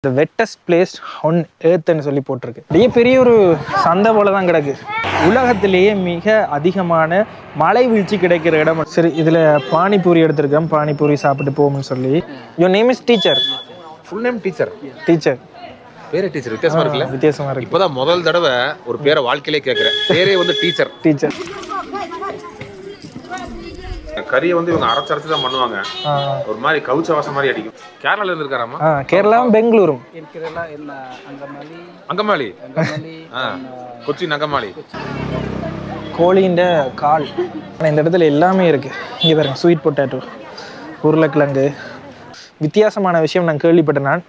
The wettest place on earth ன்னு சொல்லி போட்டிருக்கு. இதே பெரிய ஒரு சந்தை போல தான் கிடக்கு. உலகத்திலேயே மிக அதிகமான மலை வீழ்ச்சி கிடைக்கிற இடம். சரி, இதில் பானிபூரி எடுத்திருக்கேன். பானிபூரி சாப்பிட்டு போகும்னு சொல்லி. Your name is teacher. Full name teacher. Teacher பேரே டீச்சர். வித்தியாசமா இருக்குல்ல? வித்தியாசமா இருக்கு. இப்போதான் முதல் தடவை ஒரு பேரை வாழ்க்கையிலே கேட்குறேன். பேரே வந்து டீச்சர். டீச்சர். கறியை வந்து இவங்க அரைச்சு தான் பண்ணுவாங்க. ஒரு மாதிரி கவுச்ச வாசம் மாதிரி அடிக்கும். கேரளால இருந்து இருக்காராமா? கேரளாவும் பெங்களூரும். அங்கமாலி. கொச்சின் அங்கமாலி. கோழியின் கால். இந்த இடத்துல எல்லாமே இருக்கு. இங்கே பாருங்க, ஸ்வீட் பொட்டேட்டோ, உருளைக்கிழங்கு. வித்தியாசமான விஷயம் நான் கேள்விப்பட்டேன். நான்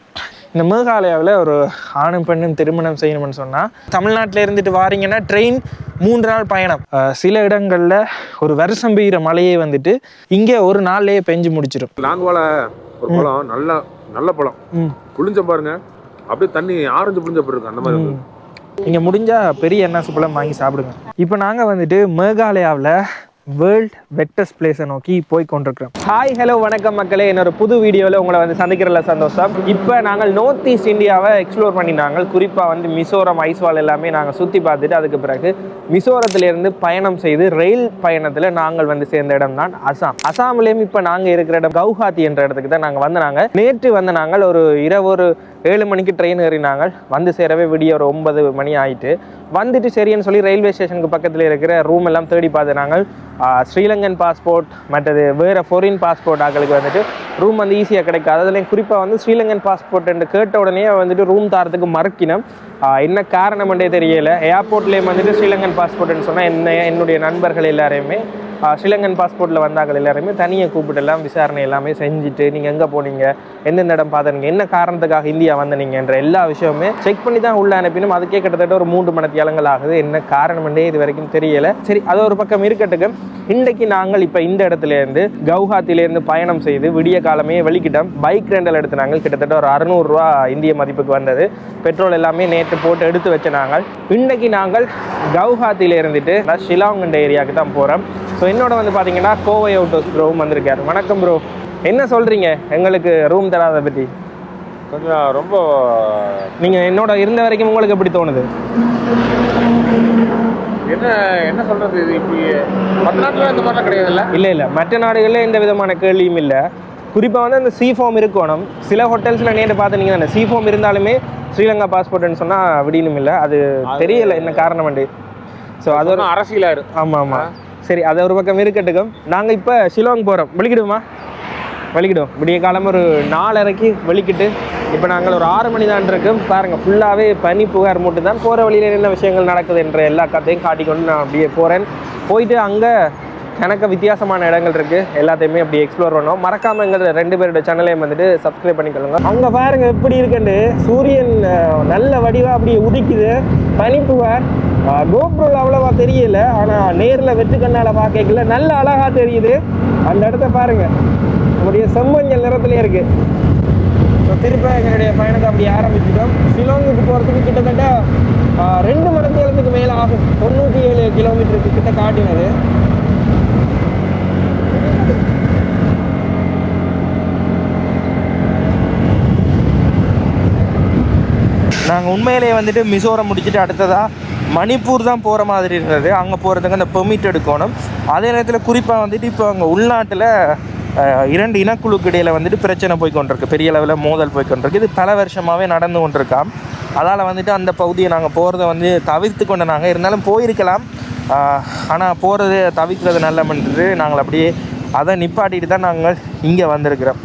இந்த மேகாலயாவில் ஒரு ஆணும் பெண்ணும் திருமணம் செய்யணும்னு சொன்னால், தமிழ்நாட்டில் இருந்துட்டு வாரீங்கன்னா ட்ரெயின் 3 நாள் பயணம். சில இடங்களில் ஒரு வருஷம் பெய்கிற மழையே வந்துட்டு இங்கே ஒரு நாள்லேயே பெஞ்சு முடிச்சிடும். லாங்குவால ஒரு பழம், நல்ல பழம் புளிஞ்ச பாருங்க, அப்படியே தண்ணி ஆரஞ்சு புளிஞ்ச போயிருக்கு. அந்த மாதிரி இங்கே முடிஞ்சால் பெரிய எண்ணெய் பழம் வாங்கி சாப்பிடுங்க. இப்போ நாங்கள் வந்துட்டு மேகாலயாவில் வேர்ல்ட் வெட்டஸ்ட் பிளேஸை நோக்கி போய் கொண்டிருக்கிறோம். ஹாய், ஹலோ, வணக்கம் மக்களே. என்னோட புது வீடியோவில் உங்களை வந்து சந்திக்கிறதுல சந்தோஷம். இப்போ நாங்கள் நார்த் ஈஸ்ட் இந்தியாவை எக்ஸ்ப்ளோர் பண்ணினாங்க. குறிப்பாக வந்து மிசோரம், ஐஸ்வால் எல்லாமே நாங்கள் சுற்றி பார்த்துட்டு அதுக்கு பிறகு மிசோரத்துலேருந்து பயணம் செய்து ரயில் பயணத்தில் நாங்கள் வந்து சேர்ந்த இடம் தான் அசாம். அசாம்லேயும் இப்போ நாங்கள் இருக்கிற இடம் கவுஹாத்தி என்ற இடத்துக்கு தான் நாங்கள் வந்தாங்க. நேற்று வந்து நாங்கள் ஒரு இரவு ஒரு 7 மணிக்கு ட்ரெயின் ஏறினாங்க. வந்து சேரவே விடிய ஒரு 9 மணி ஆயிட்டு வந்துட்டு சரின்னு சொல்லி ரயில்வே ஸ்டேஷனுக்கு பக்கத்தில் இருக்கிற ரூம் எல்லாம் தேடி பார்த்து நாங்கள் ஸ்ரீலங்கன் பாஸ்போர்ட் மற்றது வேறு ஃபாரின் பாஸ்போர்ட் ஆக்களுக்கு வந்துட்டு ரூம் வந்து ஈஸியாக கிடைக்காது. அதுலேயும் குறிப்பாக வந்து ஸ்ரீலங்கன் பாஸ்போர்ட் என்று கேட்ட உடனே வந்துட்டு ரூம் தாரத்துக்கு மறுக்கினோம். என்ன காரணம்ன்றே தெரியலை. ஏர்போர்ட்லேயும் வந்துட்டு ஸ்ரீலங்கன் பாஸ்போர்ட்னு சொன்னால் என்னுடைய நண்பர்கள் எல்லாரையுமே ஸ்ரீலங்கன் பாஸ்போர்ட்டில் வந்தார்கள் எல்லாருமே தனியாக கூப்பிட்டு எல்லாம் விசாரணை எல்லாமே செஞ்சுட்டு நீங்கள் எங்கே போனீங்க, எந்தெந்த இடம் பார்த்துனீங்க, என்ன காரணத்துக்காக இந்தியா வந்தனீங்க என்ற எல்லா விஷயமே செக் பண்ணி தான் உள்ள அனுப்பினோம். அதுக்கே கிட்டத்தட்ட ஒரு 3 மணித்தியாலங்கள் ஆகுது. என்ன காரணம்ன்றே இது வரைக்கும் தெரியலை. சரி, அது ஒரு பக்கம் இருக்கட்டுக்கு. இன்றைக்கு நாங்கள் இப்போ இந்த இடத்துலேருந்து கவுஹாத்திலேருந்து பயணம் செய்து விடிய காலமே வெளிக்கிட்டோம். பைக் ரெண்டல் எடுத்து நாங்கள் கிட்டத்தட்ட ஒரு 600 ரூபா இந்திய மதிப்புக்கு வந்தது. பெட்ரோல் எல்லாமே நேற்று போட்டு எடுத்து வச்ச நாங்கள் இன்றைக்கு நாங்கள் கவுஹாத்தியில் இருந்துட்டு ஷிலாங் என்ற ஏரியாவுக்கு தான் போகிறோம். ஸோ என்னோட வந்து பார்த்தீங்கன்னா கோவை அவுட்டோஸ் ப்ரோவும் வந்திருக்காரு. வணக்கம் ப்ரோ, என்ன சொல்கிறீங்க எங்களுக்கு ரூம் தராத பற்றி? கொஞ்சம் ரொம்ப நீங்கள் என்னோட இருந்த வரைக்கும் உங்களுக்கு எப்படி தோணுது? என்ன சொல்கிறது, இது இப்படி மற்ற நாட்டில் இந்த மாதிரிலாம் கிடையாதுல்ல? இல்லை, மற்ற நாடுகளில் எந்த விதமான கேள்வியும் இல்லை. குறிப்பாக வந்து அந்த C-ஃபார்ம் இருக்கணும். சில ஹோட்டல்ஸில் நேற்று பார்த்துனீங்கன்னா அந்த C-ஃபார்ம் இருந்தாலுமே ஸ்ரீலங்கா பாஸ்போர்ட்னு சொன்னால் விடணும் இல்லை. அது தெரியலை என்ன காரணம். ஸோ அது ஒரு அரசியலாரு. ஆமாம். சரி, அது ஒரு பக்கம் இருக்கட்டுக்கும். நாங்கள் இப்போ ஷிலாங் போகிறோம். வெளிக்கிடுவோமா? வெளிக்கிடுவோம். விடிய காலம் ஒரு 4:30க்கு வெளிக்கிட்டு இப்போ நாங்கள் ஒரு 6 மணி தான் இருக்கும். பாருங்கள், ஃபுல்லாகவே பனி புகார் மூட்டு தான். போகிற வழியில் என்ன விஷயங்கள் நடக்குது என்ற எல்லா கதையும் காட்டிக்கொண்டு நான் அப்படியே போகிறேன். போயிட்டு அங்கே எனக்கு வித்தியாசமான இடங்கள் இருக்குது, எல்லாத்தையுமே அப்படி எக்ஸ்ப்ளோர் பண்ணோம். மறக்காமல் எங்கள் 2 பேரோட சேனலையும் வந்துட்டு சப்ஸ்கிரைப் பண்ணிக்கொள்ளுங்க. அங்கே பாருங்கள் எப்படி இருக்குன்னு. சூரியன் நல்ல வடிவாக அப்படியே உதிக்குது. பனிப்புகார் கோப்ரோவில் அவ்வளோவா தெரியல, ஆனால் நேரில் வெற்று கண்ணால் பார்க்கல நல்ல அழகாக தெரியுது. அந்த இடத்த பாருங்கள், நம்முடைய செம்மஞ்சள் நிறத்துலேயே இருக்குது. ஸோ திருப்ப எங்களுடைய பயணத்தை அப்படி ஆரம்பிச்சிட்டோம். ஷிலாங்குக்கு போகிறதுக்கு கிட்டத்தட்ட 2 மணி நேரத்துக்கு மேலே ஆகும். 97 கிலோமீட்டருக்கு கிட்ட காட்டினது. நாங்கள் உண்மையிலேயே வந்துட்டு மிசோரம் முடிச்சுட்டு அடுத்ததாக மணிப்பூர் தான் போகிற மாதிரி இருந்தது. அங்கே போகிறதுக்கு அந்த பெர்மிட் எடுக்கணும். அதே நேரத்தில் குறிப்பாக வந்துட்டு இப்போ அங்கே உள்நாட்டில் 2 இனக்குழுக்கு இடையில் வந்துட்டு பிரச்சனை போய் கொண்டிருக்கு. பெரிய அளவில் மோதல் போய் கொண்டிருக்கு. இது பல வருஷமாகவே நடந்து கொண்டிருக்காம். அதால் வந்துட்டு அந்த பகுதியை நாங்கள் போகிறத வந்து தவிர்த்து கொண்டு நாங்கள் இருந்தாலும் போயிருக்கலாம். ஆனால் போகிறது தவிர்க்கிறது நல்லமென்று நாங்கள் அப்படியே அதை நிப்பாட்டிட்டு தான் நாங்கள் இங்கே வந்திருக்கிறோம்.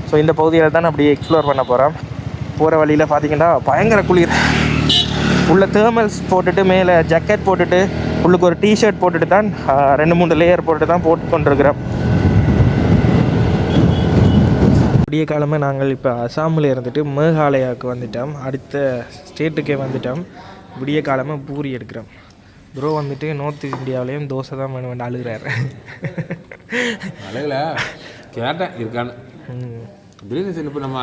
ஸோ இந்த பகுதியில் தான் அப்படியே எக்ஸ்ப்ளோர் பண்ண போகிறோம். போகிற வழியில் பார்த்திங்கன்னா பயங்கர குளிர். உள்ள தேர்மல்ஸ் போட்டுட்டு மேலே ஜக்கெட் போட்டுட்டு உள்ளுக்கு ஒரு டிஷர்ட் போட்டுட்டு தான் 2-3 லேயர் போட்டுட்டு தான் போட்டு கொண்டிருக்கிறோம். விடிய காலமாக நாங்கள் இப்போ அசாமில் இருந்துட்டு மேகாலயாவுக்கு வந்துட்டோம். அடுத்த ஸ்டேட்டுக்கே வந்துட்டோம். விடிய காலமாக பூரி எடுக்கிறோம். ப்ரோ வந்துட்டு நார்த் இந்தியாவிலேயும் தோசை தான் வேணும் அழுகிறாரு. அழகில் கேட்டேன் இருக்கான்னு. பிரியாணி இப்போ நம்ம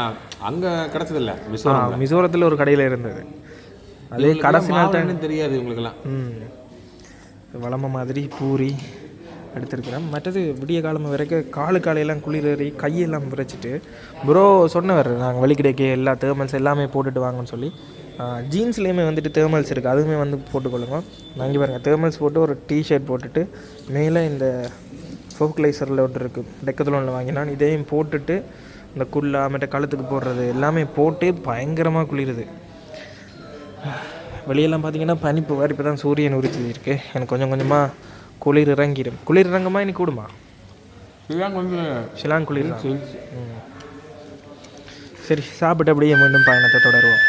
அங்கே கிடச்சதில்ல. மிசோரத்தில் ஒரு கடையில் இருந்தது. அதே கடைசி நாள் தான் தெரியாது இவங்களுக்கெல்லாம். வளமை மாதிரி பூரி எடுத்திருக்கிறேன். மற்றது விடிய காலம் வரைக்கும் காலையெல்லாம் குளிரேறி கையெல்லாம் விரைச்சிட்டு ப்ரோ சொன்னவர் நாங்கள் வெளிக்கிடைக்க எல்லா தேர்மல்ஸ் எல்லாமே போட்டுட்டு வாங்கன்னு சொல்லி. ஜீன்ஸ்லேயுமே வந்துட்டு தேர்மல்ஸ் இருக்குது, அதுவுமே வந்து போட்டுக்கொள்ளுங்க. நான் இங்கே பாருங்கள் தேர்மல்ஸ் போட்டு ஒரு டிஷர்ட் போட்டுட்டு மேலே இந்த ஃபோக்லைசரில் ஒன்று இருக்குது டெக்கத்லானில் வாங்கினான், இதையும் போட்டுட்டு இந்த குல்லா மற்ற கழுத்துக்கு போடுறது எல்லாமே போட்டு பயங்கரமாக குளிருது. வெளியெல்லாம் பார்த்திங்கன்னா பனிப்பு வேறு, இப்போ தான் சூரியன் உரிச்சு இருக்குது. எனக்கு கொஞ்சம் கொஞ்சமாக குளிர் இறங்கிடும். குளிர் இறங்குமா இன்னைக்கு கூடுமா? ஷிலாங் குளிர். சரி, சாப்பிட்டு அப்படியே மீண்டும் பயணத்தை தொடருவோம்.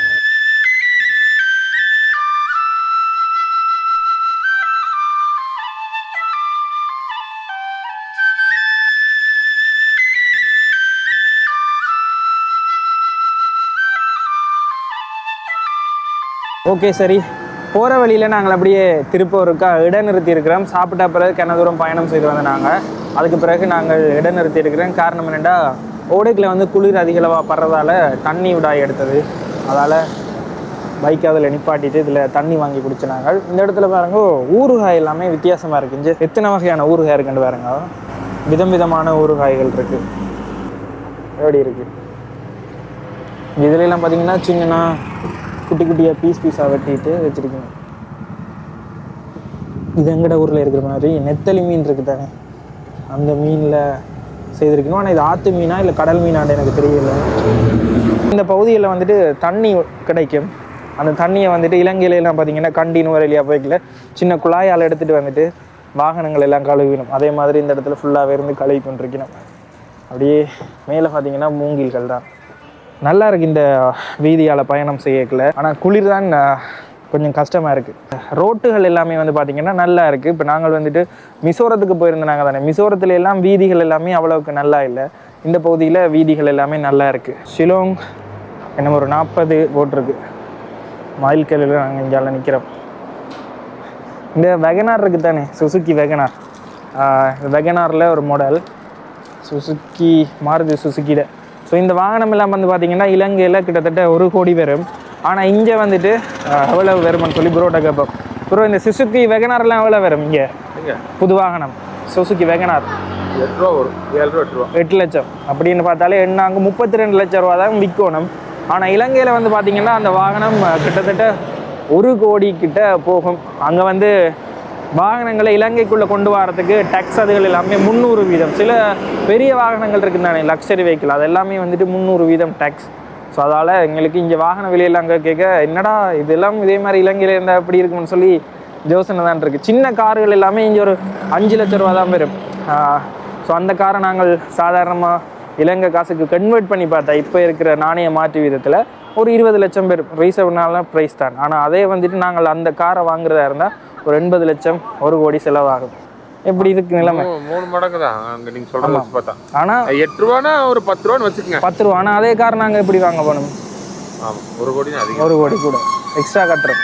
ஓகே, சரி, போகிற வழியில் நாங்கள் அப்படியே திருப்பூருக்கா இடைநிறுத்தி இருக்கிறோம். சாப்பிட்ட பிறகு கிண தூரம் பயணம் செய்து வந்த நாங்கள். அதுக்கு பிறகு நாங்கள் இடைநிறுத்தி இருக்கிறோம். காரணம் என்னென்னா ஓடுக்கில் வந்து குளிர் அதிகளவாக படுறதால தண்ணி விடாய் எடுத்தது. அதால் பைக் அதில் நிப்பாட்டிட்டு இதில் தண்ணி வாங்கி குடிச்சு நாங்கள். இந்த இடத்துல பாருங்க ஊறுகாய் எல்லாமே வித்தியாசமாக இருக்குது. இங்கே எத்தனை வகையான ஊறுகாய் இருக்குன்னு பாருங்க, விதம் விதமான ஊறுகாய்கள் இருக்குது. எப்படி இருக்குது இதுலாம் பார்த்தீங்கன்னா சின்னனா குட்டி குட்டியாக பீஸாக வெட்டிட்டு வச்சுருக்கணும். இது எங்கட ஊரில் இருக்கிற மாதிரி நெத்தலி மீன் இருக்குது தானே, அந்த மீனில் செய்திருக்கணும். ஆனால் இது ஆற்று மீனா இல்லை கடல் மீனான்னு எனக்கு தெரியல. இந்த பகுதியில் வந்துட்டு தண்ணி கிடைக்கும். அந்த தண்ணியை வந்துட்டு இலங்கையிலலாம் பார்த்திங்கன்னா கண்டின்னு வரையிலையாக போய்க்கல சின்ன குழாயால் எடுத்துகிட்டு வந்துட்டு வாகனங்கள் எல்லாம் கழுவிடும். அதே மாதிரி இந்த இடத்துல ஃபுல்லாகவே இருந்து கழுவி கொண்டிருக்கணும். அப்படியே மேலே பார்த்திங்கன்னா மூங்கில்கள் தான். நல்லா இருக்குது இந்த வீதியால் பயணம் செய்யக்கல. ஆனால் குளிர் தான் கொஞ்சம் கஷ்டமாக இருக்குது. ரோட்டுகள் எல்லாமே வந்து பார்த்திங்கன்னா நல்லா இருக்குது. இப்போ நாங்கள் வந்துட்டு மிசோரத்துக்கு போயிருந்தோம் தானே, மிசோரத்தில் எல்லாம் வீதிகள் எல்லாமே அவ்வளவுக்கு நல்லா இல்லை. இந்த பகுதியில் வீதிகள் எல்லாமே நல்லா இருக்குது. ஷிலோங் என்ன ஒரு 40 போட்டிருக்கு மைல் கிலோவில். நாங்கள் இங்கே நிற்கிறோம். இந்த வெகனார் இருக்குது தானே, சுசுக்கி வெகனார். வெகனாரில் ஒரு மாடல் சுசுக்கி மாருதி சுசுக்கியில். ஸோ இந்த வாகனம் எல்லாம் வந்து பார்த்திங்கன்னா இலங்கையில் கிட்டத்தட்ட 1 கோடி வரும். ஆனால் இங்கே வந்துட்டு எவ்வளோ வரும்னு சொல்லி ப்ரோட்ட கேட்போம். ப்ரோ இந்த சுசுக்கி வெகனார்லாம் எவ்வளோ வரும் இங்கே புது வாகனம்? சுசுக்கி வெகனார் 8 ரூபா வரும், 7 ரூபா 8 லட்சம் அப்படின்னு பார்த்தாலே அங்கே 32 லட்சம் ரூபா தான் விற்கணும். ஆனால் இலங்கையில் வந்து பார்த்திங்கன்னா அந்த வாகனம் கிட்டத்தட்ட 1 கோடி கிட்ட போகும். அங்கே வந்து வாகனங்களை இலங்கைக்குள்ளே கொண்டு வரதுக்கு டேக்ஸ் அதுகள் எல்லாமே 300%. சில பெரிய வாகனங்கள் இருக்குது தானே, லக்ஸரி வெஹிக்கிள், அது எல்லாமே வந்துட்டு 300% டேக்ஸ். ஸோ அதால் எங்களுக்கு இங்கே வாகன விலையெல்லாம் அங்கே கேட்க என்னடா இதெல்லாம் இதே மாதிரி இலங்கையில் இருந்தால் எப்படி இருக்குன்னு சொல்லி யோசனை தான் இருக்குது. சின்ன கார்கள் எல்லாமே இங்கே ஒரு 5 லட்ச ரூபா தான் வரும். ஸோ அந்த காரை நாங்கள் சாதாரணமாக இலங்கை காசுக்கு கன்வெர்ட் பண்ணி பார்த்தா இப்போ இருக்கிற நாணய மாற்று விதத்தில் ஒரு 20 லட்சம் பேர் ரீசர்வ்னால ப்ரைஸ் தான். ஆனால் அதே வந்துட்டு நாங்கள் அந்த காரை வாங்குறதா இருந்தால் ஒரு 80 லட்சம் 1 கோடி செலவாகும். எப்படி இருக்கு நிலைமை? 3 மடங்கு தான் அங்கே நீங்கள் சொல்கிறத வச்சு பார்த்தா. ஆனால் 8 ரூபானா ஒரு 10 ரூபான்னு வச்சுக்கோங்க. 10 ரூபா. ஆனால் அதே கார் நாங்கள் எப்படி வாங்க போகணும்? ஆமாம், 1 கோடி அதிகம், 1 கோடி கூட எக்ஸ்ட்ரா கட்டுறோம்.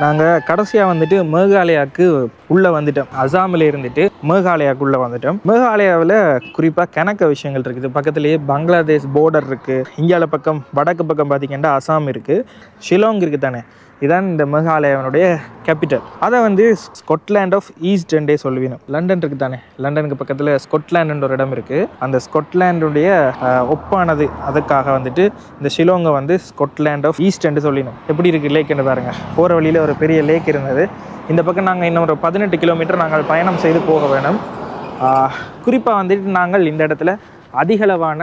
நாங்கள் கடைசியாக வந்துட்டு மேகாலயாவுக்கு உள்ளே வந்துட்டோம். அசாமில் இருந்துட்டு மேகாலயாவுக்குள்ளே வந்துட்டோம். மேகாலயாவில் குறிப்பாக கணக்க விஷயங்கள் இருக்குது. பக்கத்துலேயே பங்களாதேஷ் போர்டர் இருக்குது. இந்தியாவில் பக்கம் வடக்கு பக்கம் பார்த்திங்கன்னா அசாம் இருக்குது, ஷிலாங் இருக்குது தானே. இதான் இந்த மேகாலயாவினுடைய கேபிட்டல். அதை வந்து ஸ்கொட்லாண்ட் ஆஃப் ஈஸ்ட் என்றே சொல்லுவீங்க. லண்டன் இருக்குது தானே, லண்டனுக்கு பக்கத்தில் ஸ்கொட்லாண்டுன்ற ஒரு இடம் இருக்குது. அந்த ஸ்கொட்லாண்டுடைய ஒப்பானது. அதுக்காக வந்துட்டு இந்த ஷிலோங்கை வந்து ஸ்கொட்லாண்ட் ஆஃப் ஈஸ்ட் என்று சொல்லினோம். எப்படி இருக்குது லேக்குன்னு பாருங்கள். போகிற வழியில் ஒரு பெரிய லேக் இருந்தது. இந்த பக்கம் நாங்கள் இன்னும் ஒரு 18 கிலோமீட்டர் நாங்கள் பயணம் செய்து போக வேணும். குறிப்பாக வந்துட்டு நாங்கள் இந்த இடத்துல அதிகளவான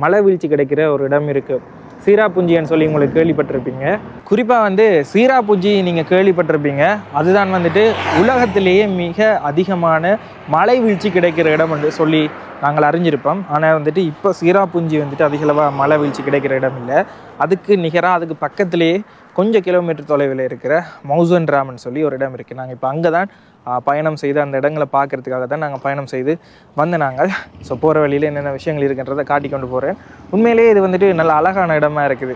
மழை வீழ்ச்சி கிடைக்கிற ஒரு இடம் இருக்குது. சீராபுஞ்சின்னு சொல்லி உங்களுக்கு கேள்விப்பட்டிருப்பீங்க. குறிப்பாக வந்து சீராபுஞ்சி நீங்கள் கேள்விப்பட்டிருப்பீங்க. அதுதான் வந்துட்டு உலகத்திலேயே மிக அதிகமான மழை வீழ்ச்சி கிடைக்கிற இடம் என்று சொல்லி நாங்கள் அறிஞ்சிருப்போம். ஆனால் வந்துட்டு இப்போ சீராபுஞ்சி வந்துட்டு அதிகளவாக மழை வீழ்ச்சி கிடைக்கிற இடம் இல்லை. அதுக்கு நிகராக அதுக்கு பக்கத்துலேயே கொஞ்சம் கிலோமீட்டர் தொலைவில் இருக்கிற மௌசன் ராம்னு சொல்லி ஒரு இடம் இருக்குது. நாங்கள் இப்போ அங்கே தான் பயணம் செய்து அந்த இடங்களை பார்க்குறதுக்காக தான் நாங்கள் பயணம் செய்து வந்து நாங்கள். ஸோ போகிற வழியில் என்னென்ன விஷயங்கள் இருக்குன்றதை காட்டி கொண்டு போகிறேன். உண்மையிலேயே இது வந்துட்டு நல்ல அழகான இடமா இருக்குது.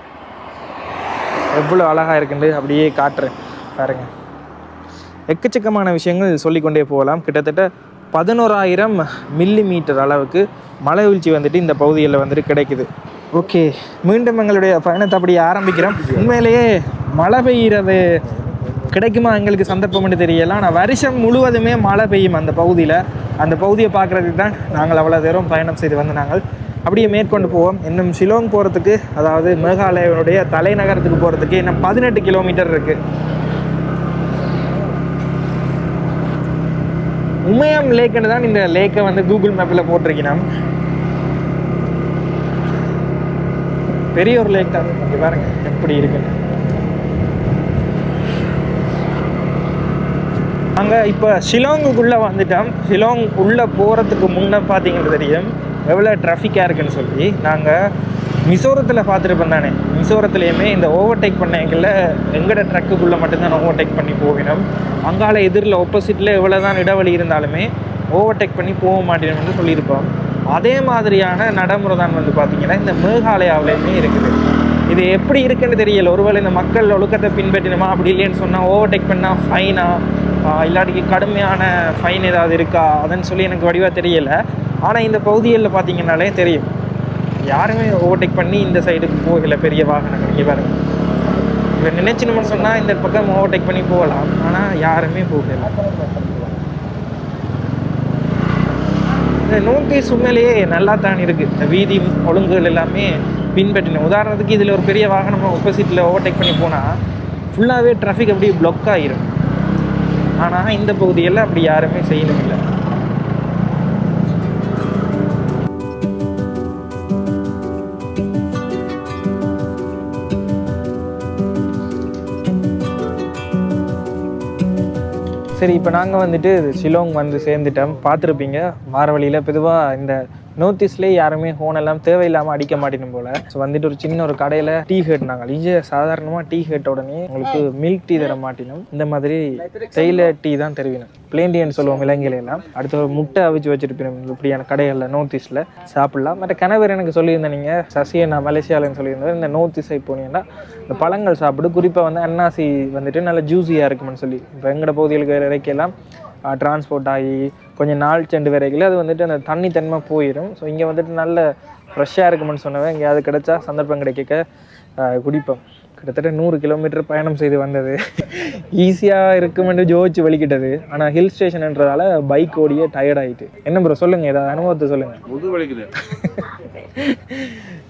எவ்வளோ அழகாக இருக்குன்னு அப்படியே காட்டுறேன் பாருங்க. எக்கச்சக்கமான விஷயங்கள் சொல்லிக்கொண்டே போகலாம். கிட்டத்தட்ட 11,000 மில்லிமீட்டர் அளவுக்கு மழை வீழ்ச்சி வந்துட்டு இந்த பகுதியில் வந்துட்டு கிடைக்குது. ஓகே, மீண்டும் எங்களுடைய பயணத்தை அப்படி ஆரம்பிக்கிறோம். உண்மையிலேயே மழை பெய்கிறது கிடைக்குமா எங்களுக்கு சந்தர்ப்பம்னு தெரியல. ஆனால் வருஷம் முழுவதுமே மழை பெய்யும் அந்த பகுதியில். அந்த பகுதியை பார்க்குறதுக்கு தான் நாங்கள் அவ்வளோ தூரம் பயணம் செய்து வந்து நாங்கள் அப்படியே மேற்கொண்டு போவோம். இன்னும் ஷிலோங் போகிறதுக்கு, அதாவது மேகாலயாவுடைய தலைநகரத்துக்கு போகிறதுக்கு இன்னும் 18 கிலோமீட்டர் இருக்குது. உமையம் லேக்குன்னு தான் இந்த லேக்கை வந்து கூகுள் மேப்பில் போட்டிருக்கணும். பெரிய ஒரு லேக் தான். இங்கே பாருங்க எப்படி இருக்குன்னு. நாங்கள் இப்போ ஷிலாங்குக்குள்ளே வந்துட்டோம். ஷிலாங் உள்ளே போகிறதுக்கு முன்னே பார்த்தீங்கன்னு தெரியும் எவ்வளோ ட்ராஃபிக்காக இருக்குன்னு சொல்லி. நாங்கள் மிசோரத்தில் பார்த்துருப்போம் தானே, மிசோரத்துலேயுமே இந்த ஓவர்டேக் பண்ணைகளில் எங்கட ட்ரக்குக்குள்ளே மட்டும்தான் ஓவர்டேக் பண்ணி போகணும். அங்கால எதிரில் ஆப்போசிட்டில் எவ்வளோ தான் இடைவெளி இருந்தாலுமே ஓவர்டேக் பண்ணி போக மாட்டேன்னு சொல்லியிருப்போம். அதே மாதிரியான நடைமுறை தான் வந்து பார்த்திங்கன்னா இந்த மேகாலயாவிலையுமே இருக்குது. இது எப்படி இருக்குன்னு தெரியல. ஒருவேளை இந்த மக்கள் ஒழுக்கத்தை பின்பற்றினோமா, அப்படி இல்லைன்னு சொன்னால் ஓவர்டேக் பண்ணால் ஃபைனா, இல்லாட்டிக்கு கடுமையான ஃபைன் ஏதாவது இருக்கா அதுன்னு சொல்லி எனக்கு வடிவாக தெரியலை. ஆனால் இந்த பகுதிகளில் பார்த்திங்கனாலே தெரியும், யாருமே ஓவர்டேக் பண்ணி இந்த சைடுக்கு போகலை பெரிய வாகனங்கள். இங்கே பாருங்க, இப்போ நினைச்சினோம்னு சொன்னால் இந்த பக்கம் ஓவர்டேக் பண்ணி போகலாம், ஆனால் யாருமே போகலை. இந்த நோட்டீஸ் உண்மையிலேயே நல்லா தான் இருக்குது. இந்த வீதி ஒழுங்குகள் எல்லாமே பின்பற்றினோம். உதாரணத்துக்கு இதில் ஒரு பெரிய வாகனம் ஆப்போசிட்டில் ஓவர்டேக் பண்ணி போனால் ஃபுல்லாகவே டிராஃபிக் அப்படியே பிளாக் ஆகிரும். ஆனால் இந்த பகுதியெல்லாம் அப்படி யாருமே செய்யணும் இல்லை. சரி, இப்போ நாங்கள் வந்துட்டு ஷிலோங் வந்து சேர்ந்துட்டோம். பார்த்துருப்பீங்க வார வழியில் பொதுவாக இந்த நோட்டீஸ்லேயே யாருமே ஹோனெல்லாம் தேவையில்லாமல் அடிக்க மாட்டேனும் போல். ஸோ வந்துட்டு ஒரு சின்ன ஒரு கடையில் டீ ஹேட், நாங்கள் இங்கே சாதாரணமாக டீ ஹேட்ட உடனே உங்களுக்கு மில்க் டீ தர மாட்டினோம். இந்த மாதிரி தேயிலை டீ தான் தருவினோம். பிளேன் டீன்னு சொல்லுவோம் இலங்கையிலாம். அடுத்து ஒரு முட்டை அவிச்சு வச்சுருப்பேன். இப்படியான கடைகளில் நோட்டீஸில் சாப்பிட்லாம். மற்ற கணவர் எனக்கு சொல்லியிருந்தேன், நீங்கள் சசியை நான் மலேசியாவில்னு சொல்லியிருந்தேன், இந்த நோட்டீஸை போனீங்கன்னா இந்த பழங்கள் சாப்பிடு, குறிப்பாக வந்து அன்னாசி வந்துட்டு நல்லா ஜூஸியாக இருக்குமென்னு சொல்லி. இப்போ எங்களோட பகுதிகளுக்கு வரைக்கெல்லாம் டிரான்ஸ்போர்ட் ஆகி கொஞ்சம் நாள் சென்று வரைக்கும் அது வந்துட்டு அந்த தண்ணி தன்மை போயிடும். ஸோ இங்கே வந்துட்டு நல்ல ஃப்ரெஷ்ஷாக இருக்குமென்னு சொன்னவன் எங்கேயாவது கிடைச்சா சந்தர்ப்பம் கிடைக்க குடிப்போம். கிட்டத்தட்ட 100 கிலோமீட்டர் பயணம் செய்து வந்தது. ஈஸியாக இருக்குமென்று ஜோதிச்சு வலிக்கிட்டது. ஆனால் ஹில் ஸ்டேஷன்ன்றதால பைக் ஓடியே டயர்ட் ஆகிட்டு. என்ன ப்ரோ சொல்லுங்கள், ஏதாவது அனுபவத்தை சொல்லுங்கள். முது வலிக்குது.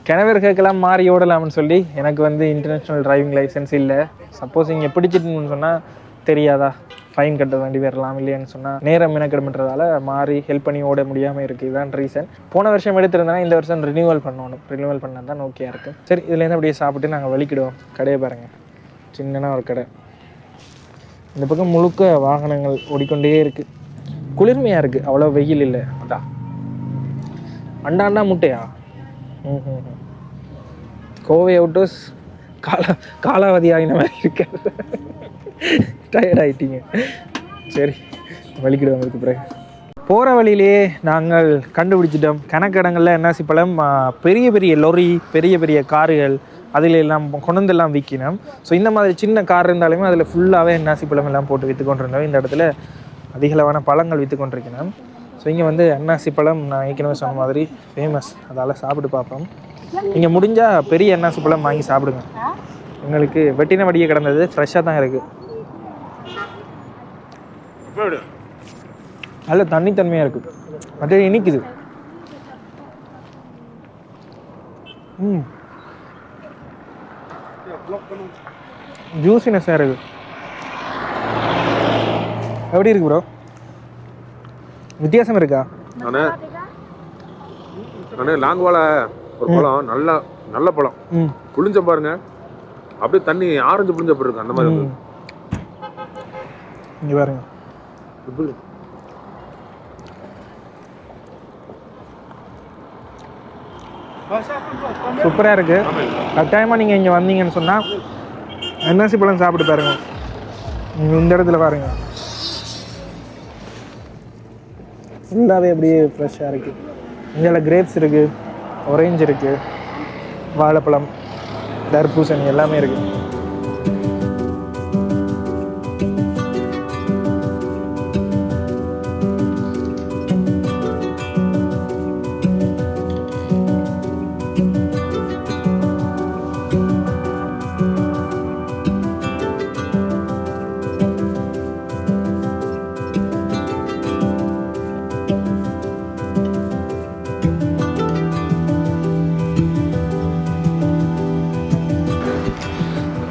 கிணவர் கேட்கலாம் மாறி ஓடலாம்னு சொல்லி. எனக்கு வந்து இன்டர்நேஷ்னல் டிரைவிங் லைசன்ஸ் இல்லை. சப்போஸ் இங்கே பிடிச்சிட்டுன்னு சொன்னால் தெரியாதா, ஃபைன் கட்ட வேண்டி வரலாம். இல்லைன்னு சொன்னால் நேரம் மெனக்கிடும்ன்றதால மாறி ஹெல்ப் பண்ணி ஓட முடியாமல் இருக்குது. இதுதான் ரீசன். போன வருஷம் எடுத்திருந்தேன்னா இந்த வருஷம் ரினியூவல் பண்ணணும். ரினியூவல் பண்ணால் தான் ஓகேயாக இருக்குது. சரி, இதுலேருந்து அப்படியே சாப்பிட்டு நாங்கள் வெளிக்கிடுவோம். கடையை பாருங்கள், சின்னனா ஒரு கடை. இந்த பக்கம் முழுக்க வாகனங்கள் ஓடிக்கொண்டே இருக்குது. குளிர்மையாக இருக்குது, அவ்வளோ வெயில் இல்லை. அதான் அண்டாண்டா முட்டையா. கோவை அவுட்டோஸ் காலாவதி ஆகின மாதிரி இருக்காது. டயர்ட் ஆகிட்டீங்க. சரி, வலிக்கிடுவோம். அதுக்கு பிறகு போகிற வழியிலே நாங்கள் கண்டுபிடிச்சிட்டோம் கணக்கிடங்களில் என்னாசி பழம் பெரிய பெரிய லொரி, பெரிய பெரிய கார்கள் அதில் எல்லாம் கொண்டெல்லாம் விற்கினோம். ஸோ இந்த மாதிரி சின்ன கார் இருந்தாலுமே அதில் ஃபுல்லாகவே என்னாசி பழம் எல்லாம் போட்டு விற்று கொண்டிருந்தோம். இந்த இடத்துல அதிகளவான பழங்கள் விற்று கொண்டிருக்கணும். ஸோ இங்கே வந்து என்னாசி பழம் நான் ஏற்கனவே சொன்ன மாதிரி ஃபேமஸ். அதால் சாப்பிட்டு பார்ப்போம். நீங்கள் முடிஞ்சால் பெரிய என்னாசி பழம் வாங்கி சாப்பிடுங்க. எங்களுக்கு வெட்டின வடியே கிடந்தது ஃப்ரெஷ்ஷாக தான் இருக்குது. நல்ல தண்ணித்தன்மையாக இருக்குது. மற்ற இனிக்குது. ஜூஸினஸ்ஸாக இருக்குது. எப்படி இருக்கு ப்ரோ? வித்தியாசம் இருக்கா? அண்ணே லாங்குவால ஒரு பழம், நல்ல நல்ல பழம், புளிஞ்ச பாருங்க, அப்படியே தண்ணி ஆரஞ்சு புளிஞ்ச போயிருக்கு அந்த மாதிரி. இங்கே பாருங்க, சூப்பராக இருக்குது. கட்டாயமாக நீங்கள் இங்கே வந்தீங்கன்னு சொன்னால் என்னாசி பழம் சாப்பிட்டு பாருங்க. இந்த இடத்துல பாருங்க, ஃபுல்லாகவே அப்படியே ஃப்ரெஷ்ஷாக இருக்குது. இங்கே கிரேப்ஸ் இருக்குது, ஆரஞ்சு இருக்குது, வாழைப்பழம், தர்பூசணி எல்லாமே இருக்குது.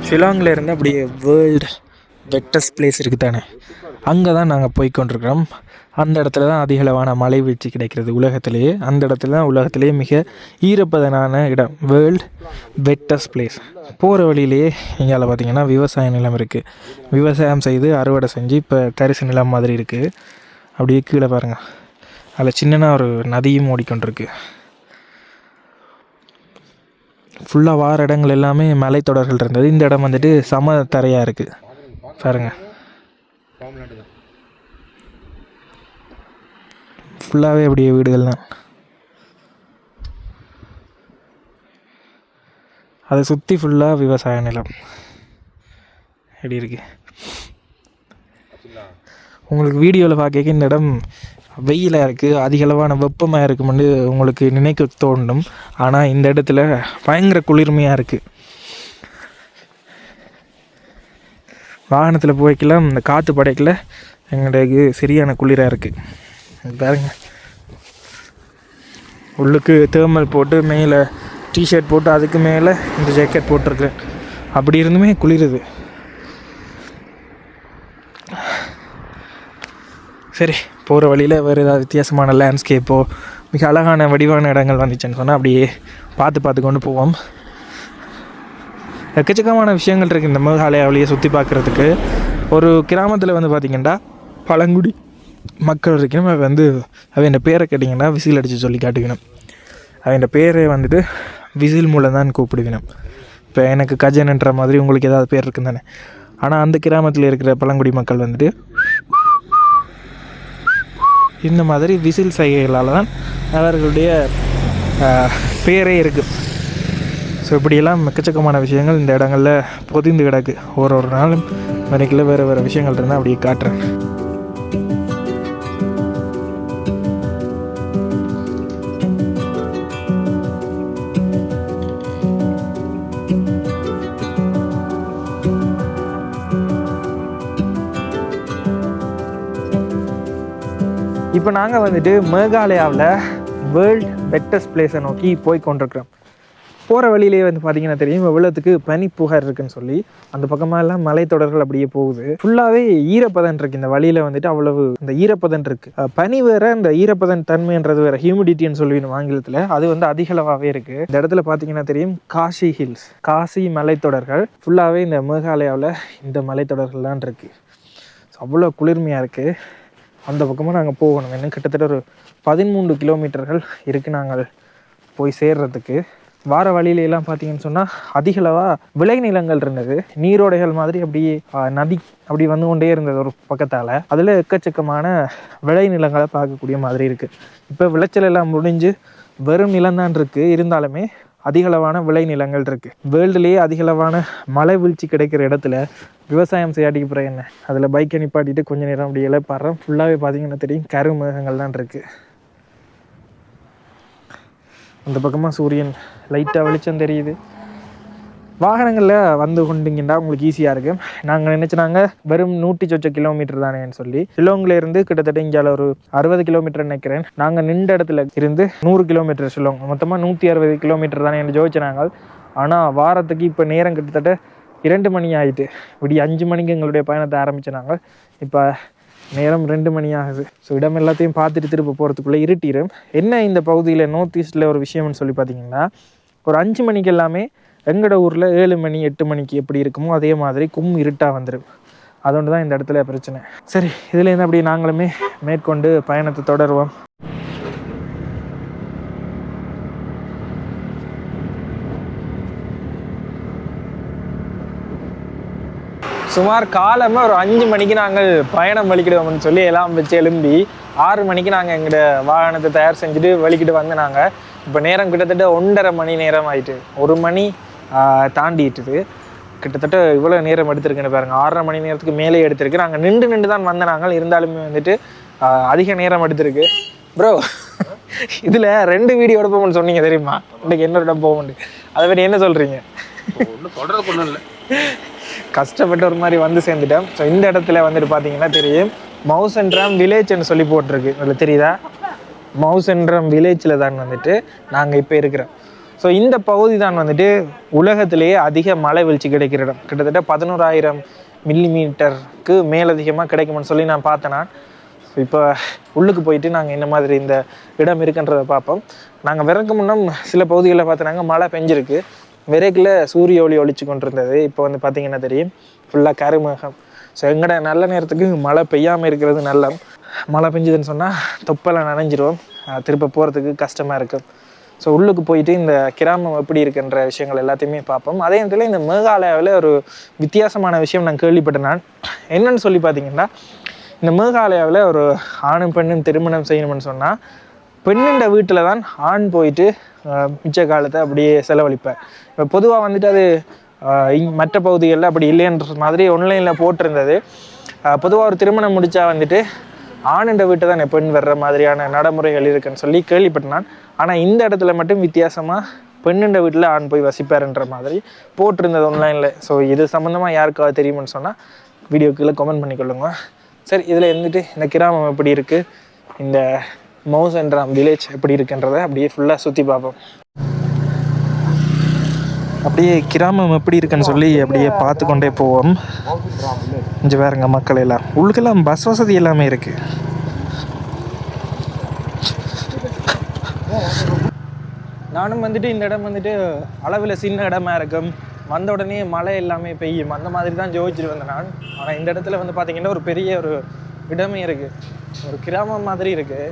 ஷிலாங்கில் இருந்து அப்படியே வேர்ல்டு வெட்டஸ்ட் பிளேஸ் இருக்குது தானே, அங்கே தான் நாங்கள் போய் கொண்டிருக்கிறோம். அந்த இடத்துல தான் அதிகளவான மழை வீழ்ச்சி கிடைக்கிறது உலகத்திலேயே. அந்த இடத்துல தான் உலகத்திலேயே மிக ஈரப்பதனான இடம், வேர்ல்டு வெட்டஸ்ட் பிளேஸ். போகிற வழியிலேயே இங்கே பார்த்திங்கன்னா விவசாய நிலம் இருக்குது. விவசாயம் செய்து அறுவடை செஞ்சு இப்போ தரிசு நிலம் மாதிரி இருக்குது. அப்படியே கீழே பாருங்கள், அதில் சின்னதாக ஒரு நதியும் ஓடிக்கொண்டிருக்கு. ஃபுல்லாக வார இடங்கள் எல்லாமே மலைத்தொடர்கள் இருந்தது. இந்த இடம் வந்துட்டு சம தரையாக இருக்குது பாருங்கள். ஃபுல்லாகவே அப்படியே வீடுகள் தான். அதை சுற்றி ஃபுல்லாக விவசாய நிலம். எப்படி இருக்குது உங்களுக்கு வீடியோவில் பார்க்க இந்த இடம் வெயிலாக இருக்குது, அதிகளவான வெப்பமாக இருக்குமென்னு உங்களுக்கு நினைக்க தோணும். ஆனால் இந்த இடத்துல பயங்கர குளிர்மையாக இருக்குது. வாகனத்தில் போய்க்கலாம், இந்த காற்று படைக்கல எங்களுக்கு சரியான குளிராக இருக்குது. பாருங்க, உள்ளுக்கு தேர்மல் போட்டு மேலே டிஷர்ட் போட்டு அதுக்கு மேலே இந்த ஜாக்கெட் போட்டிருக்கேன். அப்படி இருந்துமே குளிருது. சரி, போகிற வழியில் வேறு ஏதாவது வித்தியாசமான லேண்ட்ஸ்கேப்போ மிக அழகான வடிவான இடங்கள் வந்துச்சுன்னு சொன்னால் அப்படியே பார்த்து கொண்டு போவோம். எக்கச்சக்கமான விஷயங்கள் இருக்குது இந்த மேகாலயாவிலேயே சுற்றி பார்க்குறதுக்கு. ஒரு கிராமத்தில் வந்து பார்த்திங்கன்னா பழங்குடி மக்கள் இருக்கணும். அவன் பேரை கேட்டிங்கன்னா விசில் அடித்து சொல்லி காட்டுக்கணும். அவன் பேரை வந்துட்டு விசில் மூலம் தான் கூப்பிடுக்கணும். இப்போ எனக்கு கஜன்ன்ற மாதிரி உங்களுக்கு ஏதாவது பேர் இருக்குன்னு தானே. ஆனால் அந்த கிராமத்தில் இருக்கிற பழங்குடி மக்கள் வந்துட்டு இந்த மாதிரி விசில் சைகைகளால் தான் அவர்களுடைய பேரே இருக்குது. ஸோ இப்படியெல்லாம் எக்கச்சக்கமான விஷயங்கள் இந்த இடங்களில் பொதிந்து கிடக்கு. ஒரு நாளும் வரைக்குள்ள வேறு விஷயங்கள் இருந்தால் அப்படியே காட்டுறேன். இப்போ நாங்கள் வந்துட்டு மேகாலயாவில் வேர்ல்டு வெட்டஸ்ட் பிளேஸை நோக்கி போய் கொண்டிருக்கிறோம். போகிற வழியிலே வந்து பார்த்திங்கன்னா தெரியும் எவ்வளோத்துக்கு பனி புகார் இருக்குன்னு சொல்லி. அந்த பக்கமாக எல்லாம் மலைத்தொடர்கள் அப்படியே போகுது. ஃபுல்லாகவே ஈரப்பதன் இருக்குது இந்த வழியில் வந்துட்டு. அவ்வளவு இந்த ஈரப்பதன் இருக்குது. பனி வேறு, இந்த ஈரப்பதன் தன்மைன்றது வேறு, ஹியூமிடிட்டின்னு சொல்லுவீங்க ஆங்கிலத்தில். அது வந்து அதிகளவாகவே இருக்குது. இந்த இடத்துல பார்த்திங்கன்னா தெரியும் காசி ஹில்ஸ், காசி மலைத்தொடர்கள். ஃபுல்லாகவே இந்த மேகாலயாவில் இந்த மலைத்தொடர்கள்லாம் இருக்குது. ஸோ அவ்வளோ குளிர்மையாக இருக்குது. அந்த பக்கமாக நாங்கள் போகணும். இன்னும் கிட்டத்தட்ட ஒரு 13 கிலோமீட்டர்கள் இருக்குது நாங்கள் போய் சேர்றதுக்கு. வார வழியிலெல்லாம் பார்த்தீங்கன்னு சொன்னால் அதிகளவாக விளைநிலங்கள் இருந்தது. நீரோடைகள் மாதிரி அப்படியே நதி அப்படி வந்து கொண்டே இருந்தது ஒரு பக்கத்தால். அதில் எக்கச்சக்கமான விளைநிலங்களை பார்க்கக்கூடிய மாதிரி இருக்குது. இப்போ விளைச்சல் எல்லாம் முடிஞ்சு வெறும் நிலம்தான் இருக்குது. இருந்தாலுமே அதிகளவான விளைநிலங்கள் இருக்குது. வேர்ல்டுலேயே அதிகளவான மழை வீழ்ச்சி கிடைக்கிற இடத்துல விவசாயம் செய்யாட்டிக்கு பிறகு என்ன, அதில் பைக்கை நிப்பாட்டிட்டு கொஞ்சம் நேரம் அப்படி இலைப்பாடுறோம். ஃபுல்லாகவே பார்த்தீங்கன்னா தெரியும் கரு மேகங்கள் தான் இருக்குது. அந்த பக்கமாக சூரியன் லைட்டாக வெளிச்சம் தெரியுது. வாகனங்களில் வந்து கொண்டிங்கன்னா உங்களுக்கு ஈஸியாக இருக்குது. நாங்கள் நினச்சினாங்க வெறும் 100 கிலோமீட்டர் தானேன்னு சொல்லி. ஷிலோங்கில் இருந்து கிட்டத்தட்ட இங்கே ஒரு 60 கிலோமீட்டர் நினைக்கிறேன். நாங்கள் நின்ற இடத்துல இருந்து 100 கிலோமீட்டர் ஷிலோங், மொத்தமாக 160 கிலோமீட்டர் தானே என்று ஜோதிச்சினாங்க. ஆனால் வாரத்துக்கு இப்போ நேரம் கிட்டத்தட்ட 2 மணி ஆகிட்டு. இப்படி 5 மணிக்கு எங்களுடைய பயணத்தை ஆரம்பிச்சினாங்க. இப்போ நேரம் 2 மணி ஆகுது. ஸோ இடம் எல்லாத்தையும் பார்த்துட்டு திரும்ப போகிறதுக்குள்ளே இருட்டிடும். என்ன இந்த பகுதியில் நார்த் ஈஸ்டில் ஒரு விஷயம்னு சொல்லி பார்த்தீங்கன்னா, ஒரு 5 மணிக்கு எல்லாமே எங்களோட ஊரில் 7 மணி 8 மணிக்கு எப்படி இருக்குமோ அதே மாதிரி இருட்டாக வந்துடும். அதோண்டு தான் இந்த இடத்துல பிரச்சனை. சரி, இதுலேருந்து அப்படி நாங்களுமே மேற்கொண்டு பயணத்தை தொடருவோம். சுமார் காலமாக ஒரு 5 மணிக்கு நாங்கள் பயணம் வலிக்கிடுவோம்னு சொல்லி எல்லாம் வச்சு எழும்பி 6 மணிக்கு நாங்கள் எங்களோட வாகனத்தை தயார் செஞ்சுட்டு வலிக்கிட்டு வந்து நாங்கள் இப்போ நேரம் கிட்டத்தட்ட 1.5 மணி நேரம் ஆகிட்டு. 1 மணி தாண்டிட்டுது. கிட்டத்தட்ட இவ்வளோ நேரம் எடுத்திருக்குன்னு பாருங்கள். 6.5 மணி நேரத்துக்கு மேலே எடுத்திருக்கு. நாங்கள் நின்று தான் வந்த நாங்கள். இருந்தாலுமே வந்துட்டு அதிக நேரம் எடுத்திருக்கு. ப்ரோ, இதில் 2 வீடியோ எடுப்போம்னு சொன்னீங்க தெரியுமா? இன்றைக்கு என்ன இடம் போகும்னு. அதை பற்றி என்ன சொல்கிறீங்க? சொல்கிறது ஒன்றும் இல்லை, கஷ்டப்பட்டு ஒரு மாதிரி வந்து சேர்ந்துட்டேன். ஸோ இந்த இடத்துல வந்துட்டு பார்த்தீங்கன்னா தெரியும் மவுசன்ட்ராம் வில்லேஜ்னு சொல்லி போட்டிருக்கு. அதில் தெரியுதா? மவுசன்ட்ராம் வில்லேஜில் தான் வந்துட்டு நாங்கள் இப்போ இருக்கிறோம். ஸோ இந்த பகுதி தான் வந்துட்டு உலகத்திலேயே அதிக மழை வீழ்ச்சி கிடைக்கிற இடம். கிட்டத்தட்ட 11,000 மில்லிமீட்டருக்கு மேலதிகமாக கிடைக்கும்னு சொல்லி நான் பார்த்தேன்னா. இப்போ உள்ளுக்கு போயிட்டு நாங்கள் என்ன மாதிரி இந்த இடம் இருக்குன்றதை பார்ப்போம். நாங்கள் விறகு முன்னம் சில பகுதிகளில் பார்த்தோன்னாங்க மழை பெஞ்சிருக்கு, விறகுல சூரிய ஒளி ஒழிச்சு கொண்டிருந்தது. இப்போ வந்து பார்த்திங்கன்னா தெரியும் ஃபுல்லாக கருமேகம். ஸோ எங்கட நல்ல நேரத்துக்கு மழை பெய்யாமல் இருக்கிறது நல்ல. மழை பெஞ்சுதுன்னு சொன்னால் தொப்பெல்லாம் நனைஞ்சிரும், திருப்ப போகிறதுக்கு கஷ்டமாக இருக்கும். ஸோ உள்ளுக்கு போயிட்டு இந்த கிராமம் எப்படி இருக்குன்ற விஷயங்கள் எல்லாத்தையுமே பார்ப்போம். அதே நேரத்தில் இந்த மேகாலயாவில் ஒரு வித்தியாசமான விஷயம் நான் கேள்விப்பட்டேன். நான் என்னன்னு சொல்லி பார்த்தீங்கன்னா, இந்த மேகாலயாவில் ஒரு ஆணும் பெண்ணும் திருமணம் செய்யணும்னு சொன்னால் பெண்ணுண்ட வீட்டில் தான் ஆண் போயிட்டு மிச்ச காலத்தை அப்படியே செலவழிப்பார். இப்போ பொதுவாக வந்துட்டு அது மற்ற பகுதிகளில் அப்படி இல்லைன்ற மாதிரி ஆன்லைனில் போட்டிருந்தது. பொதுவாக ஒரு திருமணம் முடித்தா வந்துட்டு ஆணுண்ட வீட்டை தான் பெண் வர்ற மாதிரியான நடைமுறைகள் இருக்குன்னு சொல்லி கேள்விப்பட்டேன். ஆனால் இந்த இடத்துல மட்டும் வித்தியாசமாக பெண்ணுண்ட வீட்டில் ஆண் போய் வசிப்பாருன்ற மாதிரி போட்டிருந்தது ஆன்லைனில். ஸோ இது சம்மந்தமாக யாருக்காவது தெரியுமென்னு சொன்னால் வீடியோக்குள்ளே கமெண்ட் பண்ணிக்கொள்ளுங்க. சரி, இதில் இருந்துட்டு இந்த கிராமம் எப்படி இருக்குது, இந்த மவுசன்ராம் வில்லேஜ் எப்படி இருக்குன்றதை அப்படியே ஃபுல்லாக சுற்றி பார்ப்போம். அப்படியே கிராமம் எப்படி இருக்குன்னு சொல்லி அப்படியே பார்த்து கொண்டே போவோம். கொஞ்சம் வேறுங்க மக்கள் எல்லாம் உள்ளுக்கெல்லாம் பஸ் வசதி எல்லாமே இருக்குது. நானும் வந்துட்டு இந்த இடம் வந்துட்டு அளவில் சின்ன இடமா இருக்கும், வந்த உடனே மழை எல்லாமே பெய்யும் அந்த மாதிரி தான் ஜோதிச்சுட்டு வந்தேன் நான். ஆனால் இந்த இடத்துல வந்து பார்த்திங்கன்னா ஒரு பெரிய ஒரு இடமே இருக்குது, ஒரு கிராமம் மாதிரி இருக்குது.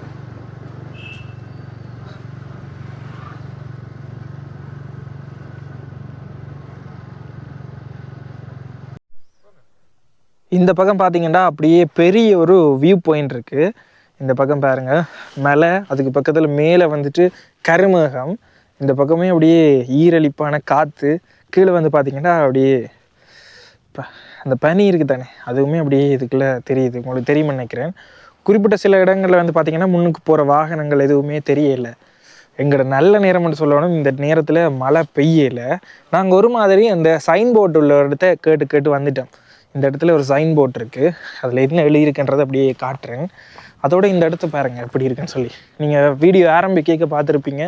இந்த பக்கம் பார்த்தீங்கன்னா அப்படியே பெரிய ஒரு வியூ பாயிண்ட் இருக்குது. இந்த பக்கம் பாருங்கள் மலை, அதுக்கு பக்கத்தில் மேலே வந்துட்டு கருமேகம், இந்த பக்கமே அப்படியே ஈரலிப்பான காற்று, கீழே வந்து பார்த்திங்கன்னா அப்படியே அந்த பனி இருக்குது தானே, அதுவுமே அப்படியே இதுக்குள்ளே தெரியுது. உங்களுக்கு தெரியும்னு நினைக்கிறேன். குறிப்பிட்ட சில இடங்களில் வந்து பார்த்திங்கன்னா முன்னுக்கு போகிற வாகனங்கள் எதுவுமே தெரியலை. எங்களோட நல்ல நேரம்னு சொல்லணும், இந்த நேரத்தில் மழை பெய்யலை. நாங்கள் ஒரு மாதிரி அந்த சைன் போர்டு உள்ள இடத்த கேட்டு வந்துட்டோம். இந்த இடத்துல ஒரு சைன் போர்ட் இருக்குது, அதில் என்ன எழுதியிருக்குன்றதை அப்படியே காட்டுறேன். அதோட இந்த இடத்த பாருங்கள் எப்படி இருக்குன்னு சொல்லி. நீங்கள் வீடியோ ஆரம்பிக்க பார்த்துருப்பீங்க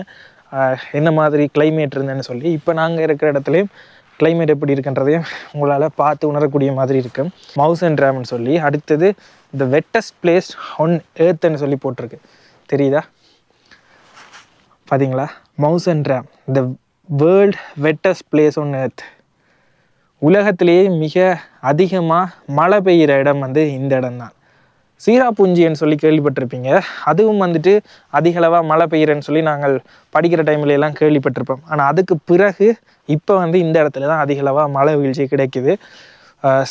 என்ன மாதிரி கிளைமேட் இருந்தேன்னு சொல்லி. இப்போ நாங்கள் இருக்கிற இடத்துலையும் கிளைமேட் எப்படி இருக்குன்றதையும் உங்களால் பார்த்து உணரக்கூடிய மாதிரி இருக்கும். மவுசன்ராம்னு சொல்லி. அடுத்தது த வெட்டஸ்ட் பிளேஸ் ஆன் எர்த்ன்னு சொல்லி போட்டிருக்கு, தெரியுதா பார்த்தீங்களா? Mawsynram the world wettest place on earth. உலகத்திலேயே மிக அதிகமாக மழை பெய்கிற இடம் வந்து இந்த இடம் தான். சீராபுஞ்சின்னு சொல்லி கேள்விப்பட்டிருப்பீங்க, அதுவும் வந்துட்டு அதிகளவாக மழை பெய்கிறேன்னு சொல்லி நாங்கள் படிக்கிற டைம்ல எல்லாம் கேள்விப்பட்டிருப்போம். ஆனால் அதுக்கு பிறகு இப்போ வந்து இந்த இடத்துல தான் அதிகளவாக மழை வீழ்ச்சி கிடைக்குது.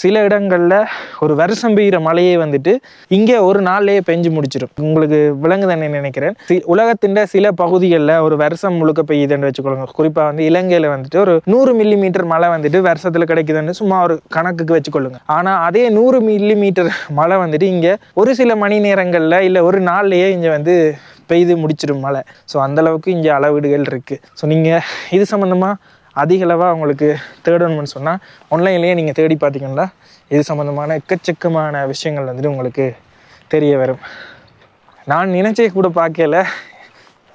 சில இடங்களில் ஒரு வருஷம் பெய்கிற மழையே வந்துட்டு இங்கே ஒரு நாள்லேயே பெஞ்சு முடிச்சிடும். உங்களுக்கு விளங்குதானே நினைக்கிறேன். உலகத்தின் சில பகுதிகளில் ஒரு வருஷம் முழுக்க பெய்யுதுன்னு வச்சுக்கொள்ளுங்க. குறிப்பாக வந்து இலங்கையில் வந்துட்டு ஒரு 100 மில்லிமீட்டர் மழை வந்துட்டு வருஷத்தில் கிடைக்குதுன்னு சும்மா ஒரு கணக்குக்கு வச்சுக்கொள்ளுங்க. ஆனால் அதே 100 மில்லிமீட்டர் மழை வந்துட்டு இங்கே ஒரு சில மணி நேரங்களில் இல்லை ஒரு நாள்லேயே இங்கே வந்து பெய்து முடிச்சிடும் மழை. ஸோ அந்தளவுக்கு இங்கே அளவீடுகள் இருக்குது. ஸோ நீங்கள் இது சம்மந்தமாக அதிகளவாக உங்களுக்கு தேடணும்னு சொன்னால் ஆன்லைன்லேயே நீங்கள் தேடி பார்த்தீங்கன்னா இது சம்மந்தமான எக்கச்சக்கமான விஷயங்கள் வந்துட்டு உங்களுக்கு தெரிய வரும். நான் நினைச்சே கூட பார்க்கல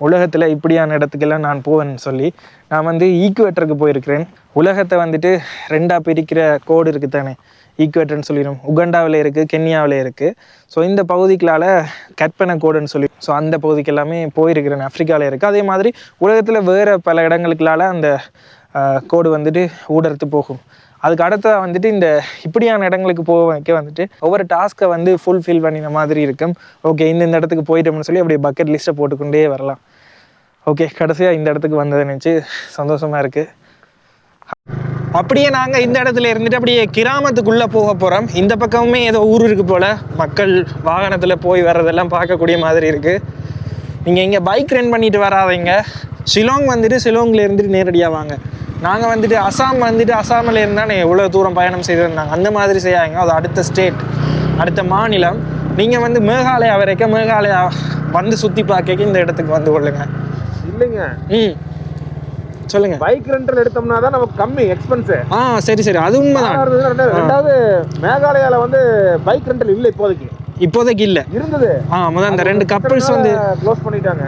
உலகத்தில் இப்படியான இடத்துக்கெல்லாம் நான் போவேன்னு சொல்லி. நான் வந்து ஈக்குவேட்டருக்கு போயிருக்கிறேன். உலகத்தை வந்துட்டு 2ஆக பிரிக்கிற கோடு இருக்குது தானே, ஈக்குவேட்டர்னு சொல்லிடும். உகண்டாவில் இருக்குது, கென்யாவில் இருக்குது. ஸோ இந்த பகுதிகளால் கற்பனை கோடுன்னு சொல்லி, ஸோ அந்த பகுதிக்கு எல்லாமே போயிருக்கிறேன். ஆஃப்ரிக்காவில் இருக்குது. அதே மாதிரி உலகத்தில் வேறு பல இடங்களுக்களால் அந்த கோடு வந்துட்டு ஊடறுத்து போகும். அதுக்கு அடுத்ததாக வந்துட்டு இந்த இப்படியான இடங்களுக்கு போக வைக்க வந்துட்டு ஒவ்வொரு டாஸ்க்கை வந்து ஃபுல்ஃபில் பண்ணின மாதிரி இருக்கும். ஓகே, இந்த இடத்துக்கு போயிட்டோம்னு சொல்லி அப்படியே பக்கெட் லிஸ்ட்டை போட்டுக்கொண்டே வரலாம். ஓகே, கடைசியாக இந்த இடத்துக்கு வந்ததை நினச்சி சந்தோஷமாக இருக்குது. அப்படியே நாங்கள் இந்த இடத்துல இருந்துட்டு அப்படியே கிராமத்துக்குள்ளே போக போகிறோம். இந்த பக்கமுமே ஏதோ ஊர் இருக்குது போல், மக்கள் வாகனத்தில் போய் வர்றதெல்லாம் பார்க்கக்கூடிய மாதிரி இருக்குது. நீங்கள் இங்கே பைக் ரெண்ட் பண்ணிட்டு வராதீங்க. ஷிலாங் வந்துட்டு ஷிலாங்கில் இருந்துட்டு நேரடியாக வாங்க. நாங்கள் வந்துட்டு அசாமில் இருந்தால் எவ்வளோ தூரம் பயணம் செய்திருந்தாங்க, அந்த மாதிரி செய்யாங்க. அது அடுத்த ஸ்டேட், அடுத்த மாநிலம். நீங்கள் வந்து மேகாலயா வரைக்கும் மேகாலயா வந்து சுற்றி பார்க்க இந்த இடத்துக்கு வந்து கொள்ளுங்க. இல்லைங்க, சொல்லுங்க. பைக் ரெண்டல் எடுத்தோம்னா தான் நமக்கு கம்மி எக்ஸ்பென்ஸ். சரி அது உண்மைதான். ரெண்டாவது மேகாலயால வந்து பைக் ரெண்டல் இல்லை இப்போதைக்கு இல்லை. இருந்தது முதல் அந்த 2 கப்பிள்ஸ் வந்து க்ளோஸ் பண்ணிட்டாங்க.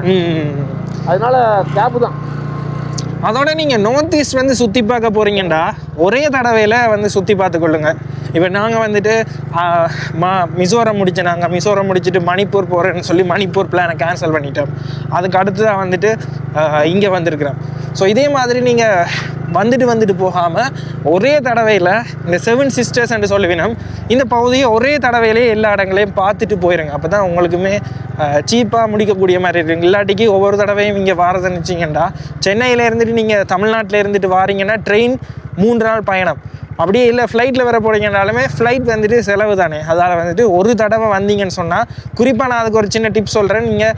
அதனால கேப் தான். அதோட நீங்கள் நார்த் ஈஸ்ட் வந்து சுற்றி பார்க்க போகிறீங்கண்டா ஒரே தடவையில் வந்து சுற்றி பார்த்துக்கொள்ளுங்க. இப்போ நாங்கள் வந்துட்டு மிசோரம் முடித்தோம். நாங்கள் மிசோரம் முடிச்சுட்டு மணிப்பூர் போகிறேன்னு சொல்லி மணிப்பூர் பிளானை கேன்சல் பண்ணிட்டோம். அதுக்கு அடுத்து தான் வந்துட்டு இங்கே வந்திருக்கிறோம். ஸோ இதே மாதிரி நீங்கள் வந்துட்டு போகாமல் ஒரே தடவையில் இந்த 7 சிஸ்டர்ஸ் என்று சொல்லுவினோம் இந்த பகுதியை ஒரே தடவையிலே எல்லா இடங்களையும் பார்த்துட்டு போயிருங்க. அப்போ தான் உங்களுக்குமே சீப்பாக முடிக்கக்கூடிய மாதிரி இருக்குங்க. இல்லாட்டிக்கு ஒவ்வொரு தடவையும் இங்கே வாரதை நினச்சிங்கண்டா சென்னையில் இருந்துட்டு நீங்கள் தமிழ்நாட்டில் இருந்துட்டு வாரீங்கன்னா ட்ரெயின் 3 நாள் பயணம். அப்படியே இல்லை ஃப்ளைட்டில் வர போகிறீங்கனாலுமே ஃப்ளைட் வந்துட்டு செலவு தானே. அதால் வந்துட்டு ஒரு தடவை வந்தீங்கன்னு சொன்னால் குறிப்பாக நான் அதுக்கு ஒரு சின்ன டிப் சொல்கிறேன். நீங்கள்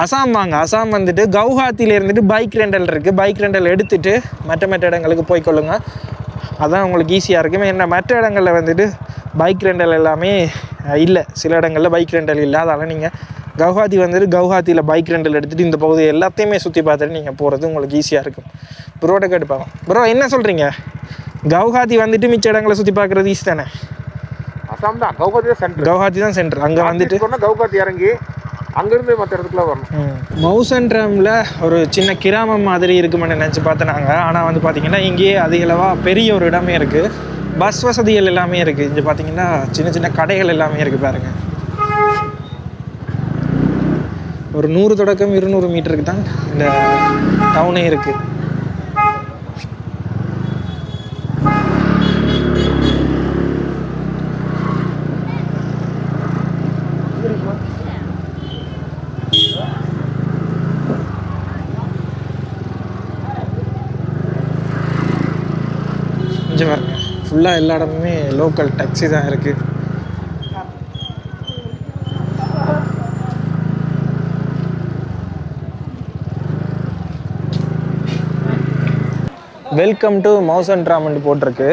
அசாம் வாங்க. அசாம் வந்துட்டு கவுஹாத்தியில் இருந்துட்டு பைக் ரெண்டல் இருக்குது. பைக் ரெண்டல் எடுத்துகிட்டு மற்ற இடங்களுக்கு போய்க்கொள்ளுங்க. அதான் உங்களுக்கு ஈஸியாக இருக்கும். என்ன மற்ற இடங்களில் வந்துட்டு பைக் ரெண்டல் எல்லாமே இல்லை. சில இடங்களில் பைக் ரெண்டல் இல்லை. அதனால் நீங்கள் கவுஹாத்தி வந்துட்டு கவுஹாத்தியில் பைக் ரெண்டல் எடுத்துகிட்டு இந்த பகுதி எல்லாத்தையுமே சுற்றி பார்த்துட்டு நீங்கள் போகிறது உங்களுக்கு ஈஸியாக இருக்கும். ப்ரோட கேட்டுப்பாங்க. ப்ரோ என்ன சொல்கிறீங்க? கவுஹாத்தி வந்துட்டு மிச்ச இடங்களை சுற்றி பார்க்குறது ஈஸி தானே? அசாம் தான், கவுஹாத்தி தான் சென்டர். அங்கே வந்துட்டு கவுஹாத்தி இறங்கி அங்கேருந்து மற்ற இடத்துக்குலாம் வரணும். மவுசன்ட்ரமில் ஒரு சின்ன கிராமம் மாதிரி இருக்குமென்னு நினச்சி பார்த்தனாங்க. ஆனால் வந்து பார்த்திங்கன்னா இங்கேயே அதிகளவாக பெரிய ஒரு இடமே இருக்குது. பஸ் வசதிகள் எல்லாமே இருக்குது. இங்கே பார்த்திங்கன்னா சின்ன சின்ன கடைகள் எல்லாமே இருக்குது பாருங்கள். ஒரு 100 தொடக்கம் 200 மீட்டருக்கு தான் இந்த டவுனே இருக்குது. பாருங்க ஃபுல்லாக எல்லா இடமுமே லோக்கல் டாக்ஸி தான் இருக்குது. வெல்கம் டு மவுசன்ட்ராம்னு போட்டிருக்கு.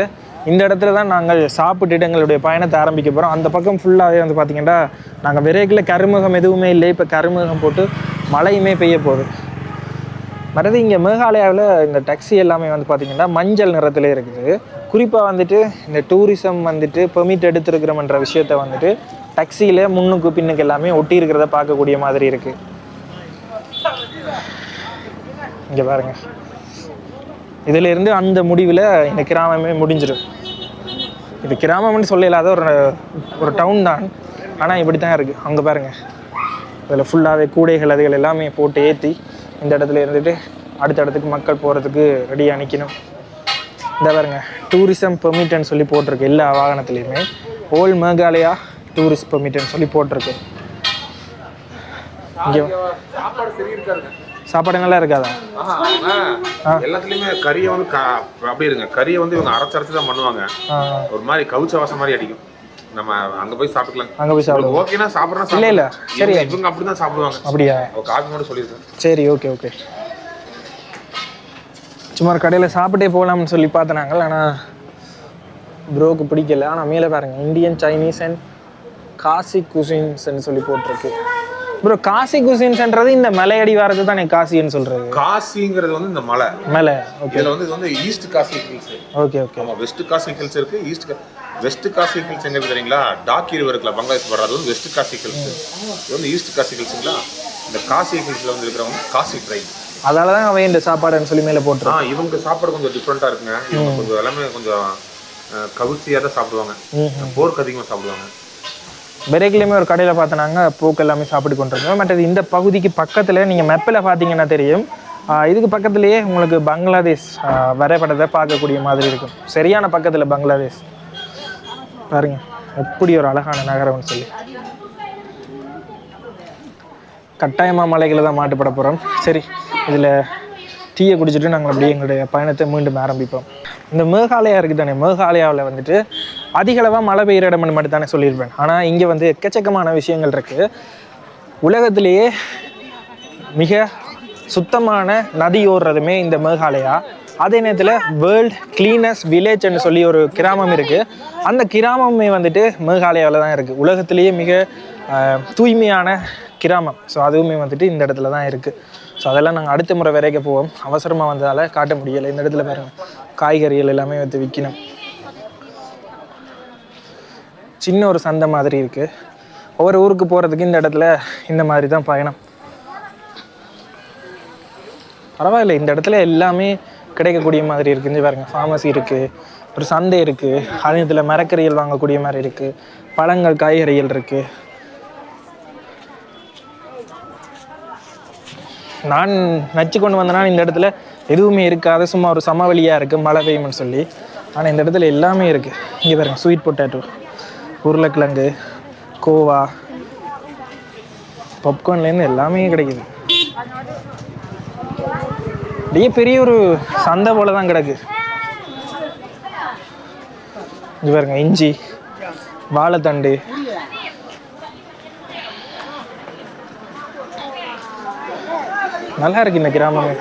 இந்த இடத்துல தான் நாங்கள் சாப்பிட்டுட்டு எங்களுடைய பயணத்தை ஆரம்பிக்க போகிறோம். அந்த பக்கம் ஃபுல்லாகவே வந்து பார்த்திங்கன்னா நாங்கள் விரைவில் கருமுகம் எதுவுமே இல்லை. இப்போ கருமுகம் போட்டு மழையுமே பெய்ய போகுது. மற்றது இங்கே மேகாலயாவில் இந்த டாக்ஸி எல்லாமே வந்து பார்த்திங்கன்னா மஞ்சள் நிறத்தில் இருக்குது. குறிப்பாக வந்துட்டு இந்த டூரிசம் வந்துட்டு பெர்மிட் எடுத்துருக்கிறோம்ன்ற விஷயத்த வந்துட்டு டாக்ஸியில் முன்னுக்கு பின்னுக்கு எல்லாமே ஒட்டி இருக்கிறத பார்க்கக்கூடிய மாதிரி இருக்குது. இங்கே பாருங்கள், இதிலேருந்து அந்த முடிவில் இந்த கிராமமே முடிஞ்சிடும். இது கிராமம்னு சொல்ல இல்லாத ஒரு டவுன் தான். ஆனால் இப்படி தான் இருக்குது. அங்கே பாருங்கள், இதில் ஃபுல்லாகவே கூடைகள் அதுகள் எல்லாமே போட்டு ஏற்றி இந்த இடத்துல இருந்துட்டு அடுத்த இடத்துக்கு மக்கள் போகிறதுக்கு ரெடியாக நிற்கணும். இந்த பாருங்க, டூரிசம் பெர்மிட்னு சொல்லி போட்டிருக்கு எல்லா வாகனத்துலேயுமே. ஓல் மேகாலயா டூரிஸ்ட் பெர்மிட்னு சொல்லி போட்டிருக்கு. இங்கே சாப்பாடு நல்லா இருக்காதா? எல்லாத்துலேயுமே கறியை வந்து அப்படி இருங்க. கறியை வந்து இவங்க அரைச்சு தான் பண்ணுவாங்க. ஒரு மாதிரி கவுச்ச வாசம் மாதிரி அடிக்கும். நம்ம அங்க போய் சாப்பிட்டுக்கலாம். அங்க போய் சாப்பிடுவோம். ஓகேனா சாப்பிடுறா? இல்ல இல்ல, சரி, இவங்க அப்படி தான் சாப்பிடுவாங்க. அப்படியா? காபி மட்டும் சொல்லிருக்கேன். சரி, ஓகே ஓகே. சும்மா கடையில் சாப்பிட்டே போகலாம்னு சொல்லி பார்த்தனாங்க. ஆனால் ப்ரோக்கு பிடிக்கல. ஆனால் மேலே பாருங்கள், இந்தியன், சைனீஸ் அண்ட் காசி குசின்ஸ்ன்னு சொல்லி போட்டிருக்கு. ப்ரோ, காசி குசின்ஸ்ன்றது இந்த மலையடி வாரது தானே காசின்னு சொல்கிறது? காசிங்கிறது வந்து இந்த மலை. ஓகே. இதில் வந்து இது வந்து east Khasi hills. Okay okay. ஆமாம், வெஸ்ட் காசி ஹில்ஸ் இருக்குது. வெஸ்ட் காசி ஹில்ஸ் எங்கே தெரியுங்களா? டாக்கி ரிவர் இருக்குல்ல, பங்களாதேஷ் வர்றது வந்து வெஸ்ட் காசி ஹில்ஸ். இது வந்து ஈஸ்ட் காசி ஹில்ஸுங்களா. இந்த காசி ஹில்ஸில் வந்து இருக்கிறவங்க காசி ட்ரைப். அதால தான் அவன் இந்த சாப்பாடுன்னு சொல்லி மேலே போட்டுருவான். இவங்க சாப்பாடு கொஞ்சம் டிஃப்ரெண்ட்டாக இருக்குங்க. இவங்க கொஞ்சம் எல்லாமே கொஞ்சம் கவுச்சியாக தான் சாப்பிடுவாங்க. போர்க்கு அதிகமாக சாப்பிடுவாங்க. பெரேக்லேயுமே ஒரு கடையில் பார்த்தனாங்க போக்கு எல்லாமே சாப்பிட்டு கொண்டிருக்கோம். மற்றது இந்த பகுதிக்கு பக்கத்தில் நீங்கள் மேப்பில் பார்த்தீங்கன்னா தெரியும், இதுக்கு பக்கத்துலேயே உங்களுக்கு பங்களாதேஷ் வரைபடத்தை பார்க்கக்கூடிய மாதிரி இருக்கும். சரியான பக்கத்தில் பங்களாதேஷ். பாருங்க எப்படி ஒரு அழகான நகரம்னு சொல்லி. கட்டாயமாக மலைகளை தான் மாட்டுப்பட போகிறோம். சரி, இதில் டீயை குடிச்சிட்டு நாங்கள் அப்படியே எங்களுடைய பயணத்தை மீண்டும் ஆரம்பிப்போம். இந்த மேகாலயா இருக்குது தானே, மேகாலயாவில் வந்துட்டு அதிகளவாக மழை பெய்கிற இடம்னு மட்டும் தானே சொல்லியிருப்பேன். ஆனால் இங்கே வந்து எக்கச்சக்கமான விஷயங்கள் இருக்குது. உலகத்திலேயே மிக சுத்தமான நதி ஓடுறதுமே இந்த மேகாலயா. அதே நேரத்தில் வேர்ல்ட் கிளீனஸ்ட் வில்லேஜ்னு சொல்லி ஒரு கிராமம் இருக்குது. அந்த கிராமமே வந்துட்டு மேகாலயாவில் தான் இருக்குது. உலகத்திலேயே மிக தூய்மையான கிராமம். ஸோ அதுவுமே வந்துட்டு இந்த இடத்துல தான் இருக்குது. ஸோ அதெல்லாம் நாங்கள் அடுத்த முறை வரைக்கும் போவோம். அவசரமாக வந்ததால் காட்ட முடியலை. இந்த இடத்துல பாருங்கள், காய்கறிகள் எல்லாமே வந்து விற்கணும். சின்ன ஒரு சந்தை மாதிரி இருக்குது. ஒவ்வொரு ஊருக்கு போகிறதுக்கு இந்த இடத்துல இந்த மாதிரி தான் பயணம். பரவாயில்ல, இந்த இடத்துல எல்லாமே கிடைக்கக்கூடிய மாதிரி இருக்குது. இங்கே பாருங்க, ஃபார்மசி இருக்குது, ஒரு சந்தை இருக்குது, அதே இதில் மரக்கறிகள் வாங்கக்கூடிய மாதிரி இருக்குது, பழங்கள் காய்கறிகள் இருக்குது. நான் நச்சு கொண்டு வந்தேன்னா இந்த இடத்துல எதுவுமே இருக்காது, சும்மா ஒரு சமவெளியாக இருக்குது, மழை பெய்யும்னு சொல்லி. ஆனால் இந்த இடத்துல எல்லாமே இருக்குது. இங்கே பாருங்க, ஸ்வீட் பொட்டேட்டோ, உருளைக்கிழங்கு, கோவா, பாப்கார்ன்லேருந்து எல்லாமே கிடைக்குது. அப்படியே பெரிய ஒரு சந்தை போல தான் கிடக்கு. இங்கே பாருங்க, இஞ்சி, வாழைத்தண்டு, நல்லா இருக்கு இந்த கிராமமே.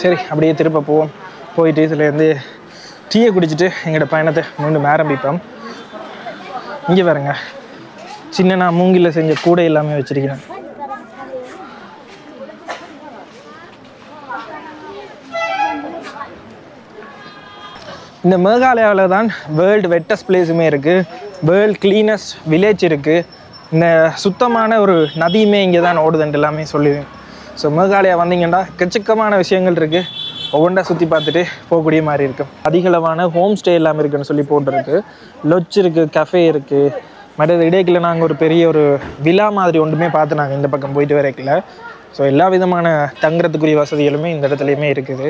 சரி, அப்படியே திருப்ப போவோம். போயிட்டு இதுலேருந்து டீயை குடிச்சிட்டு எங்களோட பயணத்தை மீண்டும் ஆரம்பிப்போம். இங்கே பாருங்க, சின்ன நான் மூங்கில் செஞ்ச கூடை எல்லாமே வச்சிருக்கிறேன். இந்த மேகாலயாவில் தான் வேர்ல்டு வெட்டஸ்ட் பிளேஸுமே இருக்குது, வேர்ல்டு கிளீனஸ்ட் வில்லேஜ் இருக்குது, இந்த சுத்தமான ஒரு நதியுமே இங்கே தான் ஓடுதுன்ட்டு எல்லாமே சொல்லுவேன். ஸோ மேகாலயா வந்தீங்கன்னா எக்கச்சக்கமான விஷயங்கள் இருக்குது, ஒவ்வொன்றா சுற்றி பார்த்துட்டு போகக்கூடிய மாதிரி இருக்கும். அதிகளவான ஹோம் ஸ்டே எல்லாமே இருக்குதுன்னு சொல்லி போட்டிருக்கு. லொட்ஜ் இருக்குது, கஃபே இருக்குது. மற்றது இடைக்கில் நாங்கள் ஒரு பெரிய ஒரு விழா மாதிரி ஒன்றுமே பார்த்து நாங்கள் இந்த பக்கம் போயிட்டு வரைக்கல. ஸோ எல்லா விதமான தங்குறதுக்குரிய வசதிகளுமே இந்த இடத்துலையுமே இருக்குது.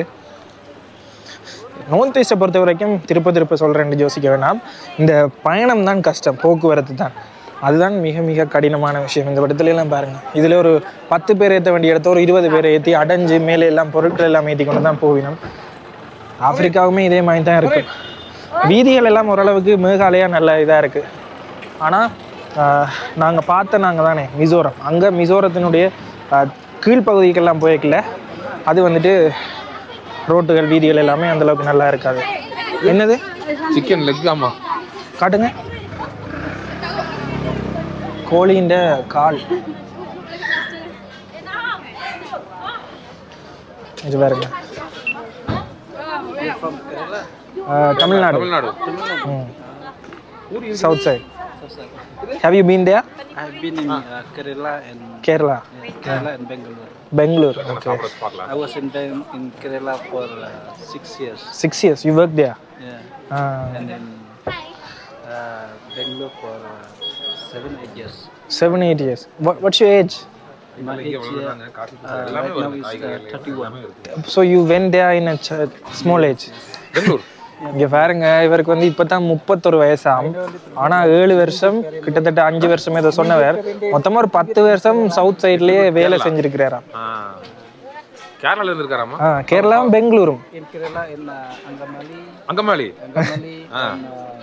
நோர்த் ஈஸ்ட்டை பொறுத்த வரைக்கும் திருப்ப சொல்கிறேன்னு யோசிக்க வேணாம், இந்த பயணம் தான் கஷ்டம், போக்குவரத்து தான், அதுதான் மிக மிக கடினமான விஷயம். இந்த இடத்துலலாம் பாருங்கள், இதில் ஒரு 10 பேர் ஏற்ற வேண்டிய இடத்த ஒரு 20 பேரை ஏற்றி அடைஞ்சு மேலே எல்லாம் பொருட்கள் எல்லாம் ஏற்றி கொண்டு தான் போவினோம். ஆப்பிரிக்காவுமே இதே மாதிரி தான் இருக்குது. வீதிகள் எல்லாம் ஓரளவுக்கு மேகாலயா நல்ல இதாக இருக்குது. ஆனால் நாங்கள் தானே மிசோரம், அங்கே மிசோரத்தினுடைய கீழ்ப்பகுதிக்கெல்லாம் போய்க்கல. அது வந்துட்டு ரோட்டுகள் வீதிகள் எல்லாமே அந்தளவுக்கு நல்லா இருக்காது. என்னது சிக்கன் லெக்? ஆமாம், காட்டுங்க. கோழின்ற கால் இது பாருங்க. Tamil Nadu. South side. Have you been there? I have been in Kerala and Kerala. Kerala and Bangalore. Bangalore. Okay. I was in Kerala for 6 years. 6 years. You worked there? Yeah. And then Bangalore for 7-8 years. 7-8 years. What's your age? My age right now is 31. So you went there in a small age. Bangalore. இங்கே பாருங்க, இவருக்கு வந்து இப்போ தான் 31 வயசாம். ஆனால் 7 வருஷம் கிட்டத்தட்ட 5 வருஷமே இதை சொன்னவர் மொத்தமாக ஒரு 10 வருஷம் சவுத் சைட்லேயே வேலை செஞ்சுருக்கிறாராம். கேரளால இருந்திருக்காராமா? கேரளாவும் பெங்களூரும். In Kerala in Angamaly,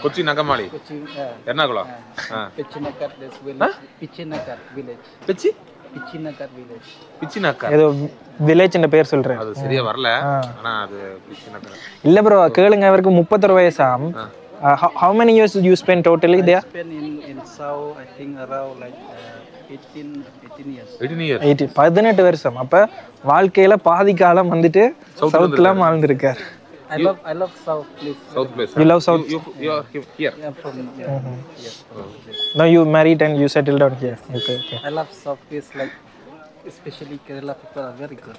Cochin, Angamaly, Cochin, Ernakulam, Pichinakar, this village. Pichinakar village. Pichinakar village. பிச்சினாக்கர். ஏதோ வில்லேஜ்ன்ற பேர் சொல்கிறேன், அது சரியா வரல. ஆனா அது பிச்சினாக்கர் இல்லை ப்ரோ. கேளுங்க, அவருக்கு 31 வயசாம். How many years you spent totally there? I spent in South, I think around like 18 years. 18 years. 18 வருஷம். அப்போ வாழ்க்கையில் பாதி காலம் வந்துட்டு சவுத்லாம் வாழ்ந்துருக்கார். I love South place. South place. You love South? You are here. I'm from yes. Now you married and you settled down here. Okay. I love South place, like especially Kerala people are very good.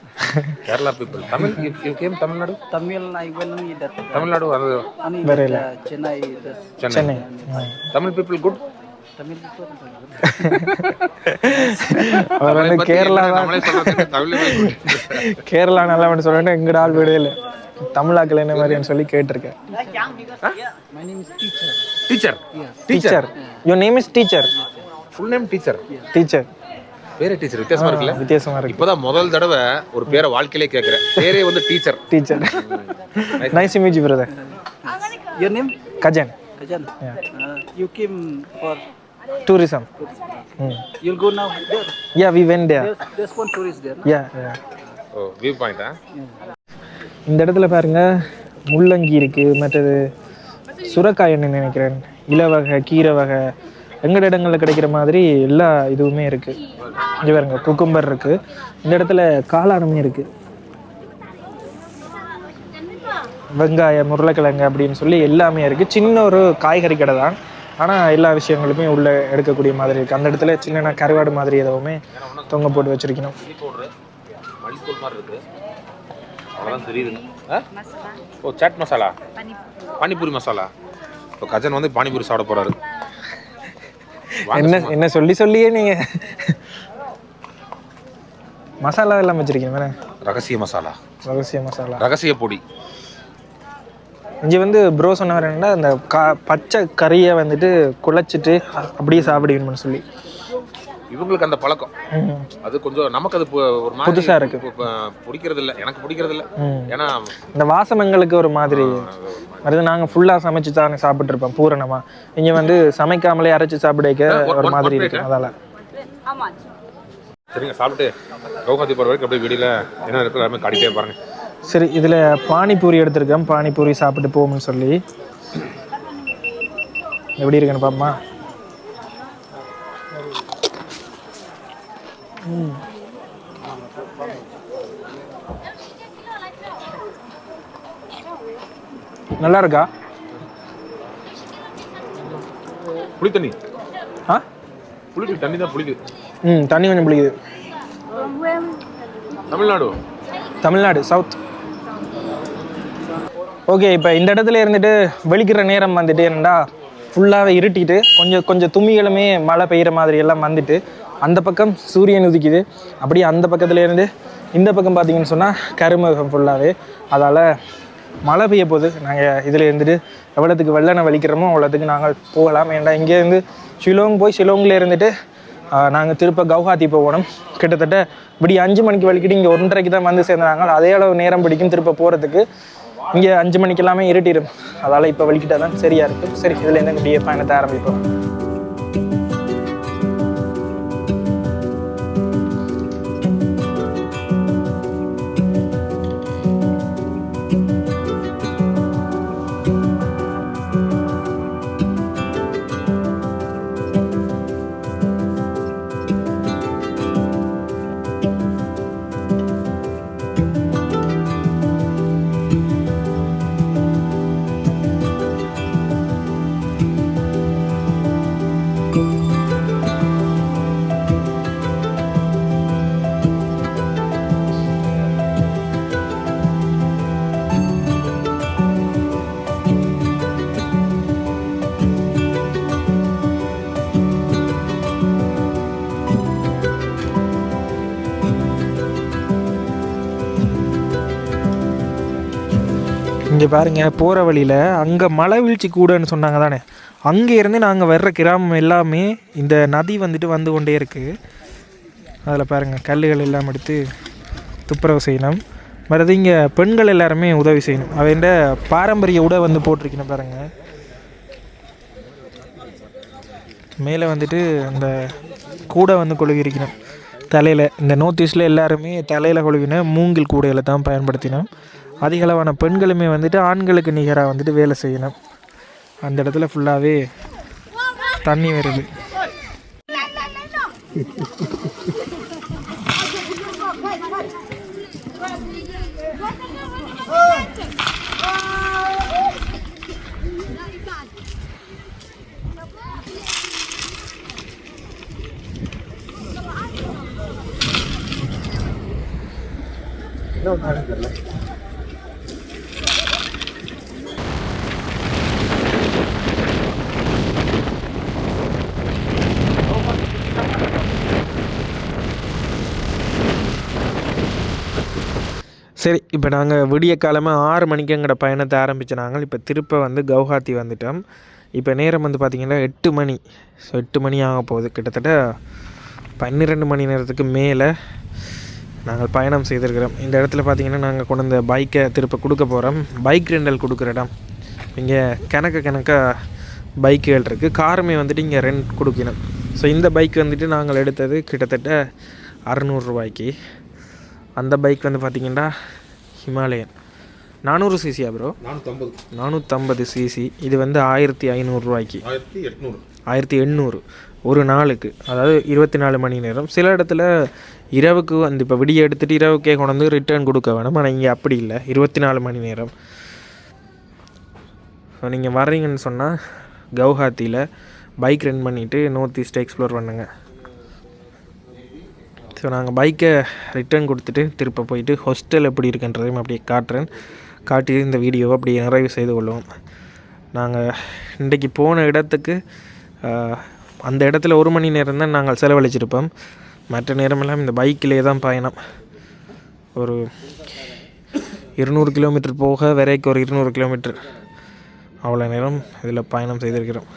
Kerala people. Tamil, you came Tamil Nadu? Tamil, I will need that. Tamil Nadu, Only Very that, Chennai. Chennai. Tamil people good? Tamil people are good. அவர் வந்து கேரளா கேரளா நல்லா சொல்லிட்டு எங்கட ஆள் வீடே இல்லை, தமிழாக்கள் என்ன மாதிரின்னு சொல்லி கேட்டிருக்கேன். My name is teacher. Teacher? Yes. Teacher. Your name is teacher? Full name teacher? Teacher. பேரே டீச்சர். வித்தியாசமா இருக்குல்ல? வித்தியாசமா இருக்கு. இப்போதான் முதல் தடவை ஒரு பேரை வாழ்க்கையிலே கேட்குறேன். பேரே வந்து teacher. Teacher. Nice to meet you, brother. Your name? Kajan. Kajan. You came for Tourism. You'll go now there. Yeah, we went there. There's one tourist there. Yeah. Oh, view பாயிண்டா? இந்த இடத்துல பாருங்க, முள்ளங்கி இருக்கு, மற்றது சுரக்காயன்னு நினைக்கிறேன், இலை வகை, கீரை வகை, எங்கட இடங்களில் கிடைக்கிற மாதிரி எல்லா இதுவுமே இருக்கு. இங்கே பாருங்க, குக்கும்பர் இருக்கு. இந்த இடத்துல காளானுமே இருக்கு, வெங்காயம், உருளைக்கிழங்கு அப்படின்னு சொல்லி எல்லாமே இருக்கு. சின்ன ஒரு காய்கறி கடை தான். ஆனால் எல்லா விஷயங்களுமே உள்ளே எடுக்கக்கூடிய மாதிரி இருக்குது. அந்த இடத்துல சின்ன கருவாடு மாதிரி எதுவுமே தொங்க போட்டு வச்சுருக்கணும். மல்லித்தூள் மாதிரி இருக்கு, அவ்வளோதான் தெரியுதுங்க. ஓ சாட் மசாலா, பானிபூரி மசாலா. இப்போ கஜன் வந்து பானிபூரி சாப்பிட போகிறாரு. என்ன சொல்லியே நீங்கள் மசாலா எல்லாம் வச்சுருக்கீங்க. ரகசிய மசாலா, ரகசிய பொடி. இங்கே வந்து ப்ரோ சொன்னவர் என்னன்னா அந்த பச்சை கறியை வந்துட்டு குழச்சிட்டு அப்படியே சாப்பிடுவீங்கன்னு சொல்லி. இவங்களுக்கு அந்த பழக்கம் அது கொஞ்சம், நமக்கு அது ஒரு மாதிரி புதுசாக இருக்கு, பிடிக்கிறது இல்லை, எனக்கு பிடிக்கிறது இல்லை. ஏன்னா இந்த வாசம் எங்களுக்கு ஒரு மாதிரி வருது. நாங்கள் ஃபுல்லாக சமைச்சு தானே சாப்பிட்ருப்போம் பூரணமாக. இங்கே வந்து சமைக்காமலே அரைச்சி சாப்பிட ஒரு மாதிரி இருக்கு. அதால் சரிங்க, சாப்பிட்டு கவுஹாத்தி போகிற வரைக்கும் அப்படியே வீடியோவில் என்ன இருக்கோ எல்லாமே காட்டிகிட்டே பாருங்க. சரி, இதில் பானிபூரி எடுத்திருக்கேன். பானிபூரி சாப்பிட்டு போகும்னு சொல்லி எப்படி இருக்குன்னு பாப்போமா? நல்லா இருக்கா? புளி தண்ணி. புளிக்கு தண்ணி தான் புளிக்குது. தண்ணி கொஞ்சம் புளிக்குது. தமிழ்நாடு சவுத். ஓகே, இப்போ இந்த இடத்துல இருந்துட்டு வெளிக்கிற நேரம் வந்துட்டு என்னடா ஃபுல்லாகவே இருட்டிட்டு கொஞ்சம் துமிகளுமே மழை பெய்கிற மாதிரி எல்லாம் வந்துட்டு அந்த பக்கம் சூரியன் உதிக்குது. அப்படியே அந்த பக்கத்துலேருந்து இந்த பக்கம் பார்த்தீங்கன்னு சொன்னால் கருமகம் ஃபுல்லாகவே. அதால் மழை பெய்ய போகுது. நாங்கள் இதில் இருந்துட்டு எவ்வளோத்துக்கு வெள்ளனை வலிக்கிறோமோ அவ்வளோத்துக்கு நாங்கள் போகலாம். ஏன்டா இங்கேருந்து ஷிலோங் போய் ஷிலோங்கில் இருந்துட்டு நாங்கள் திருப்ப கவுஹாத்தி போகணும். கிட்டத்தட்ட இப்படி 5 மணிக்கு வலிக்கிட்டு இங்கே 1:30க்கு தான் வந்து சேர்ந்தாங்க. அதே அளவு நேரம் பிடிக்கும் திருப்ப போகிறதுக்கு. இங்கே 5 மணிக்கு எல்லாமே இருட்டிடும். அதால் இப்போ வலிக்கிட்டால் தான் சரியாக இருக்கும். சரி, இதில் இருந்து அப்படியே பயணத்தை ஆரம்பிப்போம். இங்கே பாருங்கள், போகிற வழியில் அங்கே மழை வீழ்ச்சி கூடன்னு சொன்னாங்க தானே, அங்கேருந்து நாங்கள் வர்ற கிராமம் எல்லாமே இந்த நதி வந்துட்டு வந்து கொண்டே இருக்குது. அதில் பாருங்கள், கல்லுகள் எல்லாம் எடுத்து துப்புரவு செய்யணும். மறுபடியும் இங்கே பெண்கள் எல்லாருமே உதவி செய்யணும். அவன் பாரம்பரிய உடை வந்து போட்டிருக்கணும் பாருங்கள். மேலே வந்துட்டு அந்த கூடை வந்து கொழுகிருக்கணும் தலையில். இந்த நார்த் ஈஸ்டில் எல்லாருமே தலையில் கொழுகின மூங்கில் கூடையில் தான் பயன்படுத்தினோம். அதிக அளவான பெண்களுமே வந்துட்டு ஆண்களுக்கு நிகராக வந்துட்டு வேலை செய்யணும். அந்த இடத்துல ஃபுல்லாகவே தண்ணி வருது. சரி, இப்போ நாங்கள் விடிய காலமாக 6 மணிக்கு எங்களோட பயணத்தை ஆரம்பித்த நாங்கள் இப்போ திருப்ப வந்து கவுஹாத்தி வந்துட்டோம். இப்போ நேரம் வந்து பார்த்திங்கன்னா 8 மணி. ஸோ 8 மணி ஆக போகுது. கிட்டத்தட்ட 12 மணி நேரத்துக்கு மேலே நாங்கள் பயணம் செய்திருக்கிறோம். இந்த இடத்துல பார்த்திங்கன்னா நாங்கள் கொண்டு வந்த பைக்கை திருப்ப கொடுக்க போகிறோம். பைக் ரெண்டல் கொடுக்குற இடம். இங்கே கணக்காக பைக்குகள் இருக்குது. காருமே வந்துட்டு இங்கே ரெண்ட் கொடுக்கணும். ஸோ இந்த பைக் வந்துட்டு நாங்கள் எடுத்தது கிட்டத்தட்ட 600 ரூபாய்க்கு. அந்த பைக் வந்து பார்த்திங்கன்னா ஹிமாலயன் 400 சிசியா ப்ரோ? 450 சிசி. இது வந்து 1500 ரூபாய்க்கு, 1800 ஒரு நாளுக்கு. அதாவது 24 மணி நேரம். சில இடத்துல இரவுக்கு வந்து இப்போ விடிய எடுத்துகிட்டு இரவுக்கே கொண்டு வந்து ரிட்டர்ன் கொடுக்க வேணும். ஆனால் இங்கே அப்படி இல்லை, 24 மணி நேரம். ஸோ நீங்கள் வர்றீங்கன்னு சொன்னால் கவுஹாத்தியில் பைக் ரெண்ட் பண்ணிவிட்டு நார்த் ஈஸ்ட்டை எக்ஸ்ப்ளோர் பண்ணுங்க. ஸோ நாங்கள் பைக்கை ரிட்டர்ன் கொடுத்துட்டு திருப்ப போயிட்டு ஹாஸ்டல் எப்படி இருக்குன்றதையும் அப்படியே காட்டுறேன். காட்டி இந்த வீடியோவை அப்படியே நிறைவு செய்து கொள்வோம். நாங்கள் இன்றைக்கி போன இடத்துக்கு அந்த இடத்துல 1 மணி நேரம் தான் நாங்கள் செலவழிச்சிருப்போம். மற்ற நேரமெல்லாம் இந்த பைக்கிலே தான் பயணம். ஒரு 200 கிலோமீட்டர் போக வரைக்கும் ஒரு 200 கிலோமீட்டர் அவ்வளோ நேரம் இதில் பயணம் செய்திருக்கிறோம்.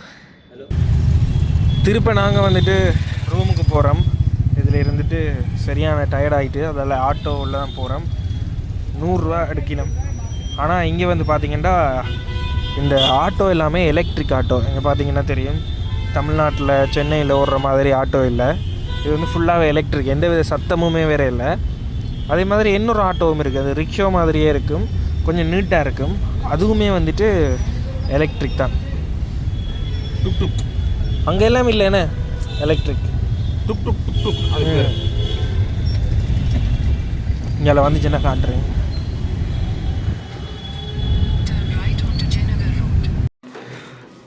திருப்ப நாங்கள் வந்துட்டு ரூமுக்கு போகிறோம். இதில் இருந்துட்டு சரியான டயர்டாகிட்டு அதில் ஆட்டோவில் தான் போகிறோம். 100 ரூபா எடுக்கணும். ஆனால் இங்கே வந்து பார்த்திங்கன்னா இந்த ஆட்டோ எல்லாமே எலக்ட்ரிக் ஆட்டோ. இங்கே பார்த்திங்கன்னா தெரியும், தமிழ்நாட்டில் சென்னையில் ஓடுற மாதிரி ஆட்டோ இல்லை. இது வந்து ஃபுல்லாகவே எலக்ட்ரிக், எந்த வித சத்தமுமே வேறு இல்லை. அதே மாதிரி இன்னொரு ஆட்டோவும் இருக்குது, அது ரிக்ஷோ மாதிரியே இருக்கும், கொஞ்சம் நீட்டாக இருக்கும். அதுவுமே வந்துட்டு எலக்ட்ரிக் தான். டுக் டுக் அங்கே எல்லாம் இல்லைண்ணே, எலக்ட்ரிக் டுக் டுக் டுக் டுக். இங்கே வந்துச்சுன்னா காட்டுறேன்.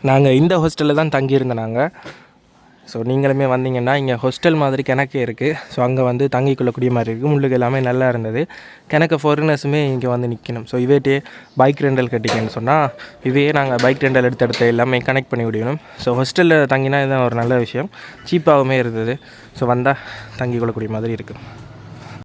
நாங்கள் இந்த ஹாஸ்டலில் தான் தங்கியிருந்தோம் நாங்கள். ஸோ நீங்களுமே வந்தீங்கன்னா இங்கே ஹாஸ்டல் மாதிரி கிணக்கே இருக்குது. ஸோ அங்கே வந்து தங்கிக்கொள்ளக்கூடிய மாதிரி இருக்குது. முள்ளுக்கு எல்லாமே நல்லா இருந்தது. கிணக்க ஃபாரினர்ஸுமே இங்கே வந்து நிற்கணும். ஸோ இவேட்டே பைக் ரெண்டல் கட்டிக்கன்னு சொன்னால் இவையே நாங்கள் பைக் ரெண்டல் எடுத்து எல்லாமே கனெக்ட் பண்ணி விடணும். ஸோ ஹாஸ்டலில் தங்கினா இதுதான் ஒரு நல்ல விஷயம். சீப்பாகவுமே இருந்தது. ஸோ வந்தால் தங்கிக்கொள்ளக்கூடிய மாதிரி இருக்குது.